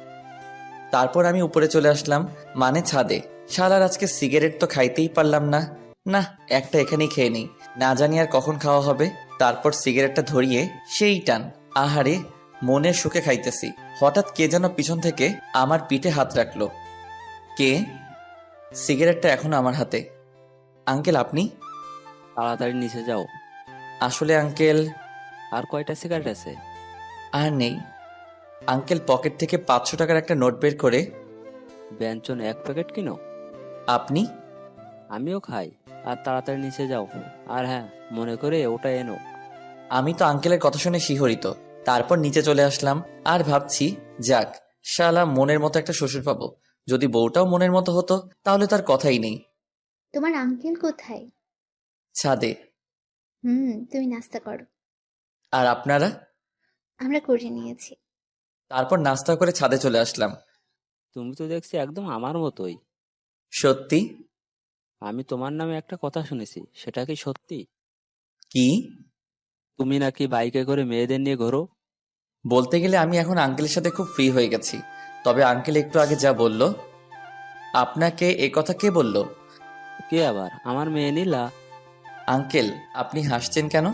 Speaker 2: তারপর আমি উপরে চলে আসলাম, মানে ছাদে। শালার আজকে সিগারেট তো খাইতেই পারলাম না। না, একটা এখানেই খেয়ে নেই, না জানি আর কখন খাওয়া হবে। তারপর সিগারেটটা ধরিয়ে সেই টান। আহারে, মনের সুখে খাইতেছি। হঠাৎ কে যেন পিছন থেকে আমার পিঠে হাত রাখলো। কে? সিগারেটটা এখনো আমার হাতে। আঙ্কেল আপনি?
Speaker 7: তাড়াতাড়ি নিচে যাও।
Speaker 2: আসলে আঙ্কেল।
Speaker 7: আর কয়টা সিগারেট আছে?
Speaker 2: আর নেই।
Speaker 8: আঙ্কেল পকেট থেকে 500 টাকার একটা নোট বের করে,
Speaker 7: ব্যঞ্জন 1 প্যাকেট কিনো।
Speaker 8: আপনি?
Speaker 7: আমিও খাই। আর তাড়াতাড়ি নিচে যাও। আর হ্যাঁ, মনে করে ওটা এনো।
Speaker 8: আমি তো আঙ্কেলের কথা শুনে শিহরিত। তারপর নিচে চলে আসলাম আর ভাবছি, যাক শালা মনের মতো একটা শ্বশুর পাবো। যদি বউটাও মনের মতো হতো তাহলে তার কথাই নেই।
Speaker 4: তোমার আঙ্কেল কোথায়?
Speaker 8: ছাদে।
Speaker 4: তুমি নাস্তা করো।
Speaker 8: আর আপনারা?
Speaker 4: আমরা করে নিয়েছি।
Speaker 8: তারপর নাস্তা করে ছাদে চলে আসলাম।
Speaker 7: তুমি তো দেখছি একদম আমার মতোই।
Speaker 8: সত্যি?
Speaker 7: আমি তোমার নামে একটা কথা শুনেছি, সেটা কি সত্যি?
Speaker 8: কি?
Speaker 7: তুমি নাকি বাইকে করে মেয়েদের নিয়ে ঘোরো।
Speaker 8: বলতে গেলে আমি এখন আঙ্কেলের সাথে খুব ফ্রি হয়ে গেছি। তবে আঙ্কেল একটু আগে যা বলল, আপনাকে এ কথা কে বলল?
Speaker 7: কে আবার? আমার মেয়ে নীলা।
Speaker 8: আঙ্কেল, আপনি হাসছেন কেন?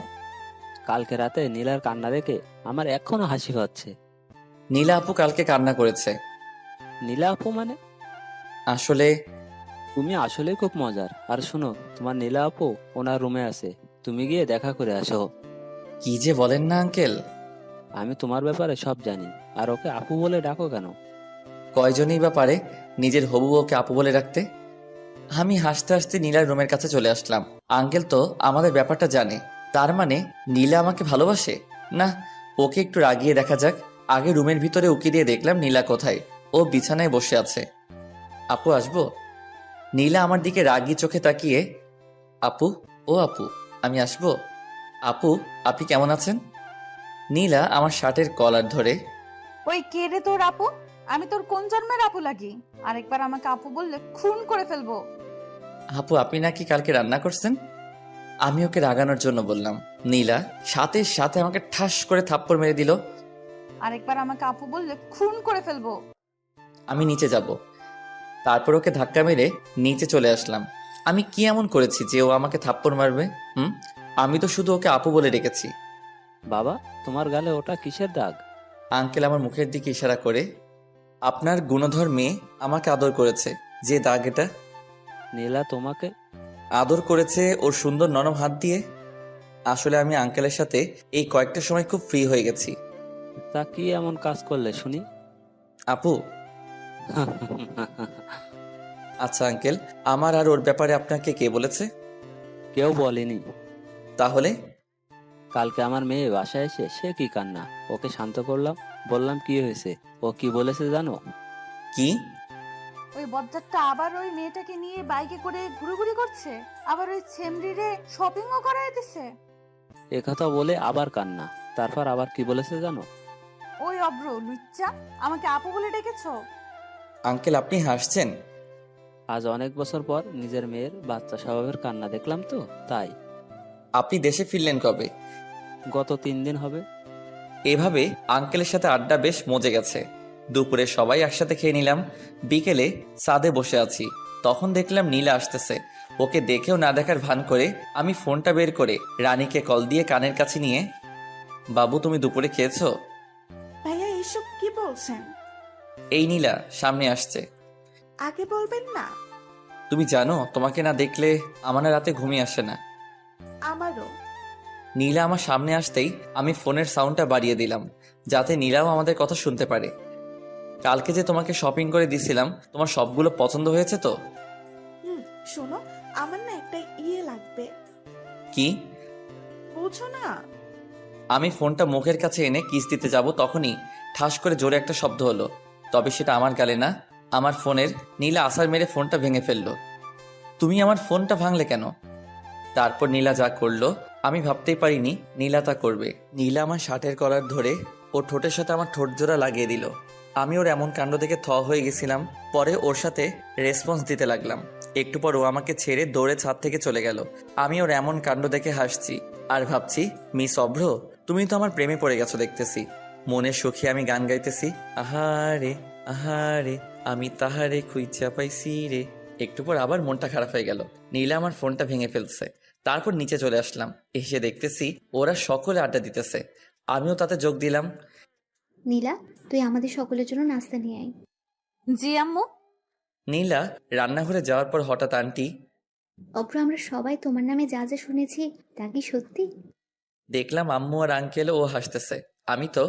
Speaker 7: কালকে রাতে নীলার কান্না দেখে আমার এখনো হাসি পাচ্ছে।
Speaker 8: নীলা আপু কালকে কান্না করেছে।
Speaker 7: নীলা আপু মানে?
Speaker 8: আসলে
Speaker 7: তুমি আসলেই খুব মজার। আর শোনো, তোমার নীলা আপু ওনার রুমে আছে, তুমি গিয়ে দেখা করে আসো।
Speaker 8: কি যে বলেন না আঙ্কেল।
Speaker 7: আমি তোমার ব্যাপারে সব জানি। আর ওকে আপু বলে ডাকো কেন?
Speaker 8: কয়জনই বা পারে নিজের হবু বউকে আপু বলে রাখতে। আমি হাসতে হাসতে নীলার রুমের কাছে চলে আসলাম। আঙ্কেল তো আমাদের ব্যাপারটা জানে। তার মানে নীলা আমাকে ভালোবাসে? না, ওকে একটু রাগিয়ে দেখা যাক। আগে রুমের ভিতরে উকি দিয়ে দেখলাম নীলা কোথায়। ও বিছানায় বসে আছে। আপু আসবো? নীলা আমার দিকে রাগি চোখে তাকিয়ে, আপু, ও আপু, আমি আসবো? আপু, আপনি কেমন আছেন? নীলা আমার শার্টের কলার ধরে,
Speaker 1: ওই কে রে তোর আপু? আমি তোর কোন জন্মের আপু লাগি? আরেকবার আমাকে আপু বললে খুন করে ফেলবো।
Speaker 8: আপু আপনি নাকি কালকে রান্না করছেন? আমি ওকে রাগানোর জন্য বললাম। নীলা সাথে সাথে আমাকে ঠাস করে থাপ্পড় মেরে দিল।
Speaker 1: আরেকবার আমাকে আপু বললে খুন করে ফেলবো।
Speaker 8: আমি নিচে যাব। তারপর ওকে ধাক্কা মেরে নিচে চলে আসলাম। আমি কি এমন করেছি যে ও আমাকে থাপ্পড় মারবে? আমি তো শুধু ওকে আপু বলে ডেকেছি।
Speaker 7: বাবা, তোমার গালে ওটা কিসের দাগ?
Speaker 8: আঙ্কেল আমার মুখের দিকে ইশারা করে, আপনার গুণধর মেয়ে আমাকে আদর করেছে, যে দাগ এটা।
Speaker 7: নীলা তোমাকে
Speaker 8: আদর করেছে ওর সুন্দর নরম হাত দিয়ে। আসলে আমি আঙ্কেলের সাথে এই কয়েকটা সময় খুব ফ্রি হয়ে গেছি।
Speaker 7: তা কি এমন কাজ করলে শুনি?
Speaker 8: আপু, আচ্ছা আঙ্কেল, আমার আর ওর ব্যাপারে আপনাকে কে বলেছে?
Speaker 7: কেউ বলেনি।
Speaker 8: তাহলে?
Speaker 7: কালকে আমার মেয়ে বাসায় এসে সে কি কান্না, ওকে শান্ত করলাম, বললাম কি হয়েছে। ও কি বলেছে জানো?
Speaker 8: কি?
Speaker 1: ওই বজ্জাতটা আবার ওই মেয়েটাকে নিয়ে বাইকে করে ঘুরোঘুরি করছে, আবার ওই ছেমরিরে শপিংও করায় দিছে।
Speaker 7: একথা বলে আবার কান্না। তারপর আবার কি বলেছে জানো?
Speaker 1: ওই অব্র লুচ্চা, আমাকে আপু বলে ডেকেছো?
Speaker 8: আঙ্কেল আপনি হাসছেন?
Speaker 7: আজ অনেক বছর পর নিজের মেয়ের বাচ্চা স্বভাবের কান্না দেখলাম তো তাই।
Speaker 8: আপনি দেশে ফিরলেন কবে?
Speaker 7: গত 3 দিন হবে।
Speaker 8: এভাবে আঙ্কেলের সাথে আড্ডা বেশ মজে গেছে। দুপুরে সবাই একসাথে খেয়ে নিলাম। বিকেলে ছাদে বসে আছি, তখন দেখলাম নীলা আসতেছে। ওকে দেখেও না দেখার ভান করে আমি ফোনটা বের করে রানীকে কল দিয়ে কানের কাছে নিয়ে, বাবু তুমি দুপুরে খেয়েছো?
Speaker 9: ভাইয়া এসব কি বলছেন?
Speaker 8: এই নীলা সামনে আসছে।
Speaker 9: আগে বলবেন না।
Speaker 8: তুমি জানো তোমাকে না দেখলে আমার না রাতে ঘুমিয়ে আসে না।
Speaker 9: আমারও।
Speaker 8: নীলা আমার সামনে আসতেই আমি ফোনের সাউন্ডটা বাড়িয়ে দিলাম, যাতে নীলাও আমাদের কথা শুনতে পারে। কালকে যে তোমাকে শপিং করে দিছিলাম, তোমার সবগুলো পছন্দ হয়েছে তো?
Speaker 9: শোনো, আমার না একটা লাগবে।
Speaker 8: কি?
Speaker 9: বুঝো না?
Speaker 8: আমি ফোনটা মুখের কাছে এনে কিস দিতে যাব, তখনই ঠাস করে জোরে একটা শব্দ হলো। তবে সেটা আমার গালে না, আমার ফোনের। নীলা আছাড় মেরে ফোনটা ভেঙে ফেললো। তুমি আমার ফোনটা ভাঙলে কেন? তারপর নীলা যা করলো আমি ভাবতেই পারিনি নীলা তা করবে। নীলা আমার শার্টের কলার ধরে ওর ঠোঁটের সাথে আমার ঠোঁট জোড়া লাগিয়ে দিল। আমি ওর এমন কাণ্ড দেখে থ হয়ে গেছিলাম। পরে ওর সাথে রেসপন্স দিতে লাগলাম। একটু পর ও আমাকে ছেড়ে দৌড়ে ছাদ থেকে চলে গেল। আমি ওর এমন কাণ্ড দেখে হাসছি আর ভাবছি, মিস অভ্র, তুমি তো আমার প্রেমে পড়ে গেছো দেখতেছি। মনের সুখে আমি গান গাইতেছি, আহারে আহারে আমি তাহারে খুঁজা পাইছি রে। একটু পর আবার মনটা খারাপ হয়ে গেল। নীলা আমার ফোনটা ভেঙে ফেলছে। তারপর নিচে চলে আসলাম। এসে দেখতেছি ওরা সকলে আড্ডা দিতেছে, আমিও তাতে যোগ দিলাম।
Speaker 4: নীলা, তুই আমাদের সকলের জন্য নাস্তা নিয়ে আয়।
Speaker 1: জি আম্মু।
Speaker 8: নীলা রান্নাঘরে যাওয়ার পর হঠাৎ আন্টি,
Speaker 4: অব্র, আমরা সবাই তোমার নামে যা যা শুনেছি তা কি সত্যি?
Speaker 8: দেখলাম আম্মু আর আঙ্কেলও ও হাসতেছে। আমি তো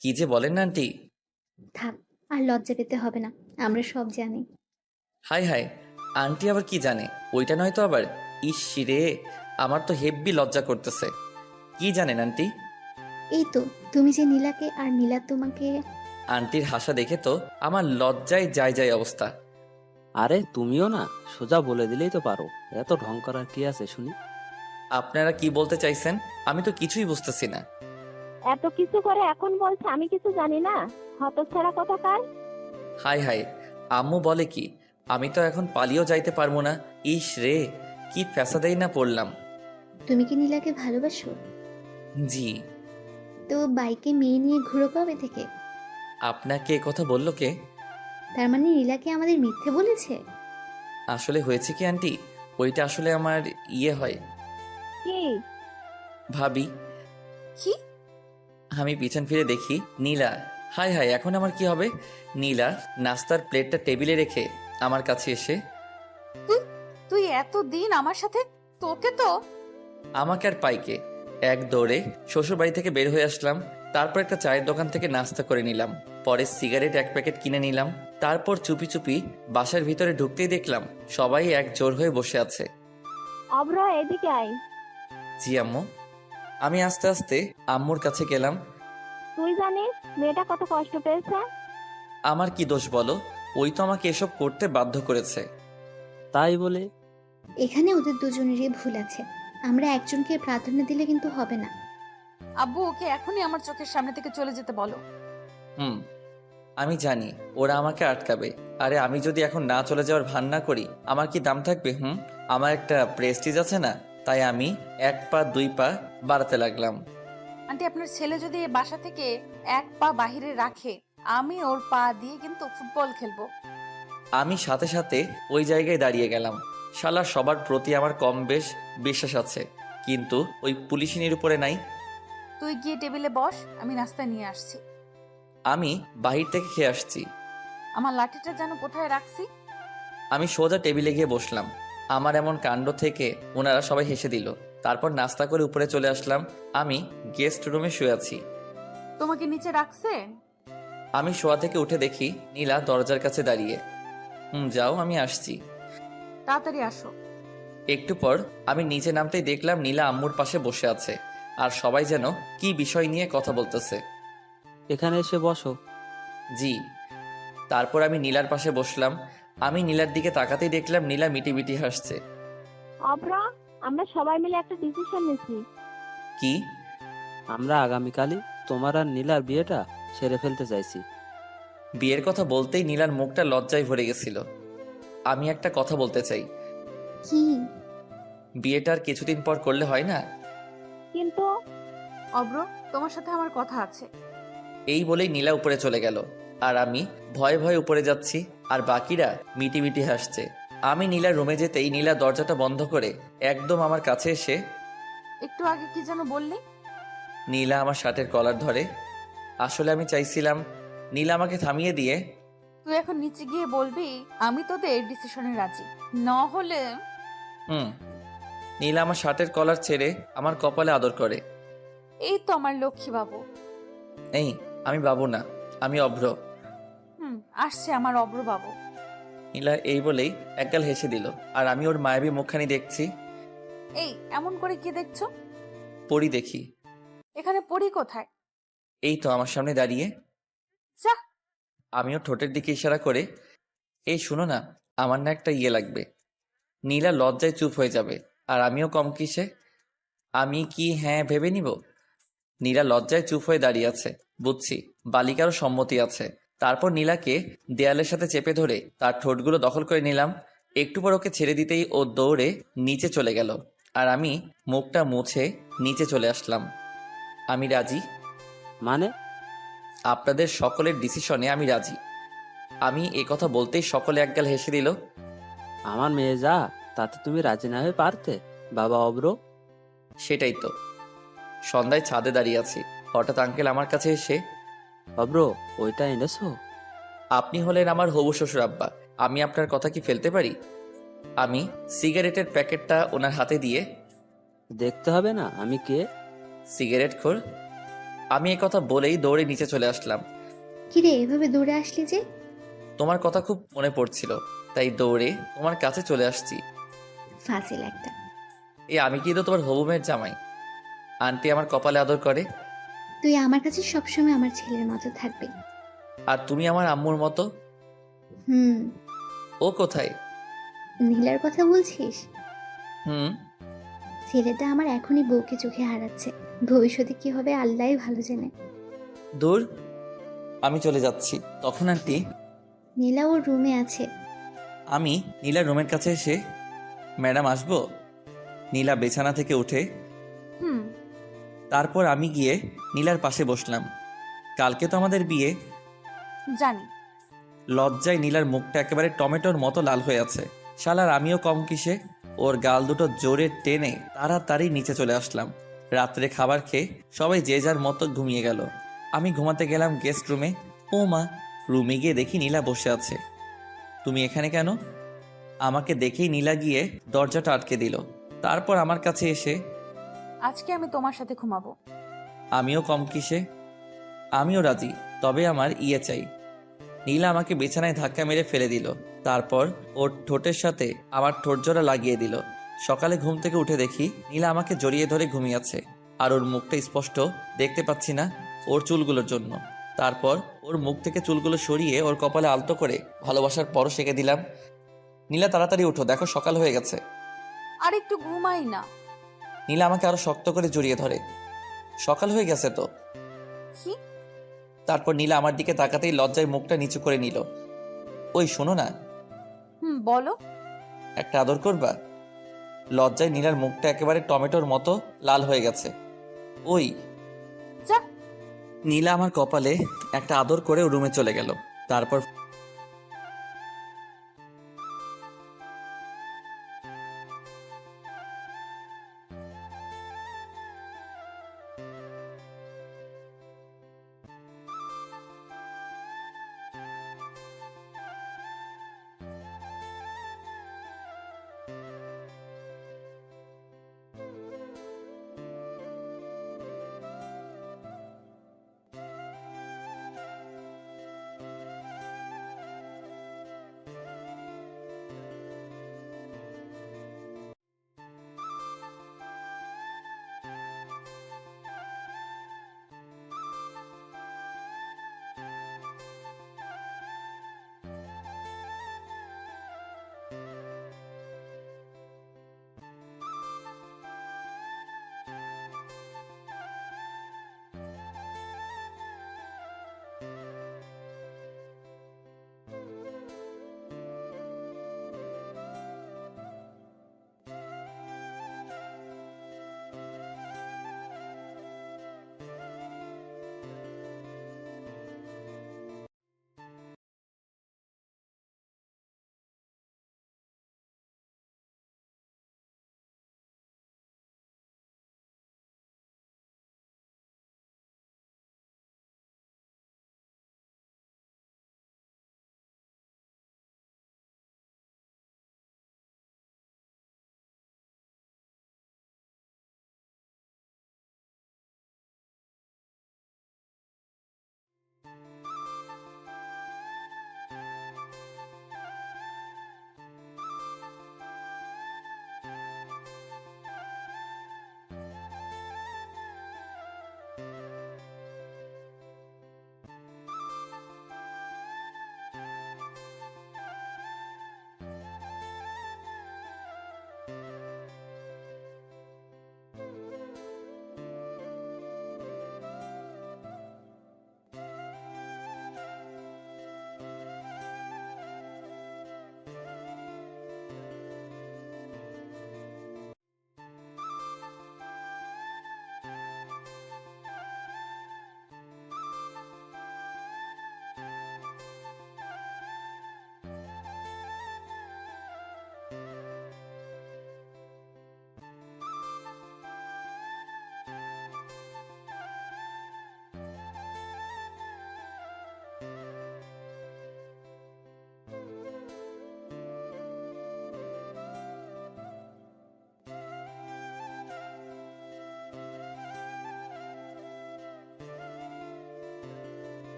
Speaker 8: কি যে বলেন না আন্টি।
Speaker 4: থাক, আর লজ্জা পেতে হবে না, আমরা সব জানি।
Speaker 8: হাই হাই, আন্টি আবার কি জানে? ওইটা নয়তো আবার। ইস রে, আমার তো হেব্বি লজ্জা করতেছে। কি জানেন আন্টি?
Speaker 4: এই তো, তুমি যে নীলাকে আর নীলা তোমাকে।
Speaker 8: আন্টির হাসা দেখে তো আমার লজ্জায় যায় যায় অবস্থা।
Speaker 7: আরে তুমিও না, সোজা বলে দিলেই তো পারো, এত ঢং করার কি আছে শুনি।
Speaker 8: আপনারা কি বলতে চাইছেন? আমি তো কিছুই বুঝতেছি না।
Speaker 3: এত কিছু করে এখন বলছে আমি কিছু জানি না, হতচ্ছাড়া কোথাকার।
Speaker 8: হাই হাই, আম্মু বলে কি? আমি তো এখন পালিয়েও যাইতে পারবো না। ইস রে, কি ফ্যাসাদেই না পড়লাম।
Speaker 4: তুমি কি নীলাকে ভালোবাসো?
Speaker 8: জি।
Speaker 4: তো বাইকে মেয়ে নিয়ে ঘুরো কবে থেকে?
Speaker 8: আপনাকে এ কথা বললো কে?
Speaker 4: তার মানে নীলাকে আমাদের মিথ্যে বলেছে?
Speaker 8: আসলে হয়েছে কি আন্টি, ওইটা আসলে আমার ইয়ে হয়
Speaker 3: কি?
Speaker 8: ভাবি।
Speaker 1: কি?
Speaker 8: আমি পিছন ফিরে দেখি নীলা। হাই হাই, এখন আমার কি হবে? নীলা নাস্তার প্লেটটা টেবিলে রেখে আমার কাছে এসে
Speaker 1: তুই এতদিন আমার সাথে, তোকে তো।
Speaker 8: আমাকে আর পাইকে এক দৌড়ে শ্বশুর বাড়ি থেকে বের হয়ে আসলাম। তারপর একটা চায়ের দোকান থেকে নাস্তা করে নিলাম। পরে সিগারেট এক প্যাকেট কিনে নিলাম। তারপর চুপি চুপি বাসার ভিতরে ঢুকতেই দেখলাম সবাই এক জোর হয়ে বসে আছে।
Speaker 3: অভ্র, এদিকে আয়।
Speaker 8: জি আম্মু। আমি আস্তে আস্তে আম্মুর কাছে গেলাম।
Speaker 3: তুই জানিস মেয়েটা কত কষ্ট পেয়েছে?
Speaker 8: আমার কি দোষ বলো? ওই তো আমাকে এসব করতে বাধ্য করেছে।
Speaker 7: তাই বলে?
Speaker 4: এখানে ওদের দুজনেরই ভুল আছে, আমরা একজনকে প্রাধান্য দিলে কিন্তু হবে না।
Speaker 1: আব্বু, ওকে এখনই আমার চোখের সামনে থেকে চলে যেতে বলো।
Speaker 8: হুম, আমি জানি ওরা আমাকে আটকাবে। আরে আমি যদি এখন না চলে যাওয়ার ভান না করি, আমার কি দাম থাকবে? আমার একটা প্রেস্টিজ আছে না? তাই আমি 1 পা 2 পা বাড়াতে লাগলাম।
Speaker 1: আন্টি, আপনার ছেলে যদি এ বাসা থেকে 1 পা বাহিরে রাখে, আমি ওর পা দিয়ে কিন্তু ফুটবল খেলবো।
Speaker 8: আমি সাথে সাথে ওই জায়গায় দাঁড়িয়ে গেলাম। শালা সবার প্রতি আমার কম বেশ বিশ্বাস আছে, কিন্তু ওই পুলিশিনীর উপরে নাই।
Speaker 1: তুই গিয়ে টেবিলে বস, আমি নাস্তা নিয়ে আসছি।
Speaker 8: আমি বাহির থেকে খেয়ে আসছি।
Speaker 1: আমার লাঠিটা যেন কোথায় রাখছি।
Speaker 8: আমি সোজা টেবিলে গিয়ে বসলাম। আমার এমন কাণ্ড থেকে ওনারা সবাই হেসে দিল। তারপর নাস্তা করে উপরে চলে আসলাম। আমি গেস্ট রুমে শুয়ে আছি।
Speaker 1: তোমাকে নিচে রাখছে?
Speaker 8: আমি শোয়া থেকে উঠে দেখি নীলা দরজার কাছে দাঁড়িয়ে। যাও, আমি আসছি।
Speaker 1: তাড়াতাড়ি আসো।
Speaker 8: একটু পর আমি নিচে নামতেই দেখলাম নীলা আম্মুর পাশে বসে আছে, আর সবাই যেন কি বিষয় নিয়ে কথা বলতেছে।
Speaker 7: এখানে এসে বসো।
Speaker 8: জি। তারপর আমি নীলার পাশে বসলাম। আমি নীলার দিকে তাকাতেই দেখলাম নীলা মিটি মিটি হাসছে।
Speaker 3: অভ্র, আমরা সবাই মিলে একটা ডিসিশন নিয়েছি।
Speaker 8: কি?
Speaker 7: আমরা আগামীকালই তোমার আর নীলার বিয়েটা সেরে ফেলতে চাইছি।
Speaker 8: বিয়ের কথা বলতেই নীলার মুখটা লজ্জায় ভরে গেছিল। আমি একটা কথা বলতে চাই।
Speaker 4: কি?
Speaker 8: বিয়েটা আর কিছুদিন পর করলে হয় না?
Speaker 3: কিন্তু
Speaker 1: অব্র, তোমার সাথে আমার কথা আছে।
Speaker 8: এই বলেই নীলা উপরে চলে গেল, আর আমি ভয়ে ভয়ে উপরে যাচ্ছি, আর বাকিরা মিটি মিটি হাসছে। আমি নীলার রুমে যেতেই নীলা দরজাটা বন্ধ করে একদম আমার কাছে এসে
Speaker 1: একটু আগে কি যেন বললি?
Speaker 8: নীলা আমার শার্টের কলার ধরে। আসলে আমি চাইছিলাম নীলা আমাকে থামিয়ে দিয়ে
Speaker 1: তুই এখন নিচে গিয়ে বলবি আমি তোদের ডিসিশনে রাজি, না হলে।
Speaker 8: নীলা আমার শার্টের কলার ছেড়ে আমার কপালে আদর করে।
Speaker 1: এই তো আমার লক্ষ্মী বাবু।
Speaker 8: এই, আমি বাবু না, আমি অভ্র।
Speaker 1: আসছে আমার অব্র বাবু।
Speaker 8: নীলা এই বলেই একগাল হেসে দিল, আর আমি ওর মায়াবী মুখখানি দেখছি।
Speaker 1: এই, এমন করে কি দেখছো?
Speaker 8: পরি দেখি।
Speaker 1: এখানে পড়ি কোথায়?
Speaker 8: এই তো আমার সামনে দাঁড়িয়ে।
Speaker 1: যা।
Speaker 8: আমিও ঠোঁটের দিকে ইশারা করে, এই শুনো না, আমার না একটা ইয়ে লাগবে। নীলা লজ্জায় চুপ হয়ে যাবে, আর আমিও কম কিসে। আমি কি হ্যাঁ ভেবে নিব? নীলা লজ্জায় চুপ হয়ে দাঁড়িয়ে আছে। বুঝছি, বালিকারও সম্মতি আছে। তারপর নীলাকে দেয়ালের সাথে চেপে ধরে তার ঠোঁটগুলো দখল করে নিলাম। একটু পর ওকে ছেড়ে দিতেই ও দৌড়ে নিচে চলে গেল, আর আমি মুখটা মুছে নিচে চলে আসলাম। আমি রাজি।
Speaker 7: মানে?
Speaker 8: আপনাদের সকলের ডিসিশনে আমি রাজি। আমি এ কথা বলতেই সকলে একগাল হেসে দিল।
Speaker 7: আমার মেয়ে যা, তাতে তুমি রাজি না হয়ে পারতে বাবা অব্র?
Speaker 8: সেটাই তো। সন্ধ্যায় ছাদে দাঁড়িয়ে আছি, হঠাৎ আঙ্কেল আমার কাছে এসে,
Speaker 7: অব্র, ওইটা এনেছো?
Speaker 8: আপনি হলেন আমার হবু শ্বশুর আব্বা, আমি আপনার কথা কি ফেলতে পারি? আমি সিগারেটের প্যাকেটটা ওনার হাতে দিয়ে,
Speaker 7: দেখতে হবে না আমি কে?
Speaker 8: সিগারেট খোর।
Speaker 2: আমি এ কথা বলেই দৌড়ে নিচে চলে আসলাম।
Speaker 4: কিরে এভাবে দৌড়ে আসলি যে?
Speaker 2: তোমার কথা খুব মনে পড়ছিল, তাই দৌড়ে তোমার কাছে চলে আসছি।
Speaker 4: ফাজিল একটা।
Speaker 2: আমি কিন্তু তোমার হবু মেয়ের জামাই। আন্টি আমার কপালে আদর করে।
Speaker 4: তুই আমার কাছে সবসময় আমার ছেলের মতো থাকবি।
Speaker 2: আর তুমি আমার আম্মুর মতো।
Speaker 4: হুম।
Speaker 2: ও কোথায়?
Speaker 4: নীলার কথা বলছিস?
Speaker 2: হুম।
Speaker 4: ছেলেটা আমার এখনই বউকে চোখে হারাচ্ছে, ভবিষ্যতে কি হবে আল্লাহই ভালো জানে।
Speaker 2: দূর, আমি চলে যাচ্ছি। তখন আন্টি
Speaker 4: নীলা ওর রুমে আছে।
Speaker 2: আমি নীলার রুমের কাছে এসে, ম্যাডাম আসবো? নীলা বিছানা থেকে উঠে,
Speaker 1: হুম।
Speaker 2: তারপর আমি গিয়ে নীলার পাশে বসলাম। কালকে তো আমাদের বিয়ে।
Speaker 1: জানি।
Speaker 2: লজ্জায় নীলার মুখটা একেবারে টমেটোর মতো লাল হয়ে আছে। শালার আমিও কম কিসে, ওর গাল দুটো জোরে টেনে তাড়াতাড়ি নিচে চলে আসলাম। রাত্রে খাবার খেয়ে সবাই যে যার মতো ঘুমিয়ে গেল। আমি ঘুমাতে গেলাম গেস্ট রুমে। ও মা, রুমে গিয়ে দেখি নীলা বসে আছে। তুমি এখানে কেন? আমাকে দেখেই নীলা গিয়ে দরজাটা আটকে দিল। তারপর আমার কাছে এসে,
Speaker 1: আজকে আমি তোমার সাথে ঘুমাবো।
Speaker 2: আমিও কম কিসে, আমিও রাজি, তবে আমার ইয়ে চাই। নীলা আমাকে বিছানায় ধাক্কা মেরে ফেলে দিল। তারপর ওর ঠোঁটের সাথে আমার ঠোঁট জোড়া লাগিয়ে দিল। সকালে ঘুম থেকে উঠে দেখি নীলা আমাকে জড়িয়ে ধরে ঘুমিয়ে আছে, আর ওর মুখটা স্পষ্ট দেখতে পাচ্ছি না ওর চুলগুলোর জন্য। তারপর ওর মুখ থেকে চুলগুলো সরিয়ে ওর কপালে আলতো করে ভালোবাসার পরশ এঁকে দিলাম। নীলা তাড়াতাড়ি উঠো, দেখো সকাল হয়ে গেছে।
Speaker 1: আর একটু ঘুমাই না।
Speaker 2: নীলা আমাকে আরো শক্ত করে জড়িয়ে ধরে। সকাল হয়ে গেছে তো।
Speaker 1: কি?
Speaker 2: তারপর নীলা আমার দিকে তাকাতেই লজ্জায় মুখটা নিচু করে নিল। ওই শোনো না,
Speaker 1: হুম, বলো।
Speaker 2: একটা আদর করবা? লজ্জায় নীলার মুখটা একেবারে টমেটোর মতো লাল হয়ে গেছে। ওই
Speaker 1: যা।
Speaker 2: নীলা আমার কপালে একটা আদর করে রুমে চলে গেল। তারপর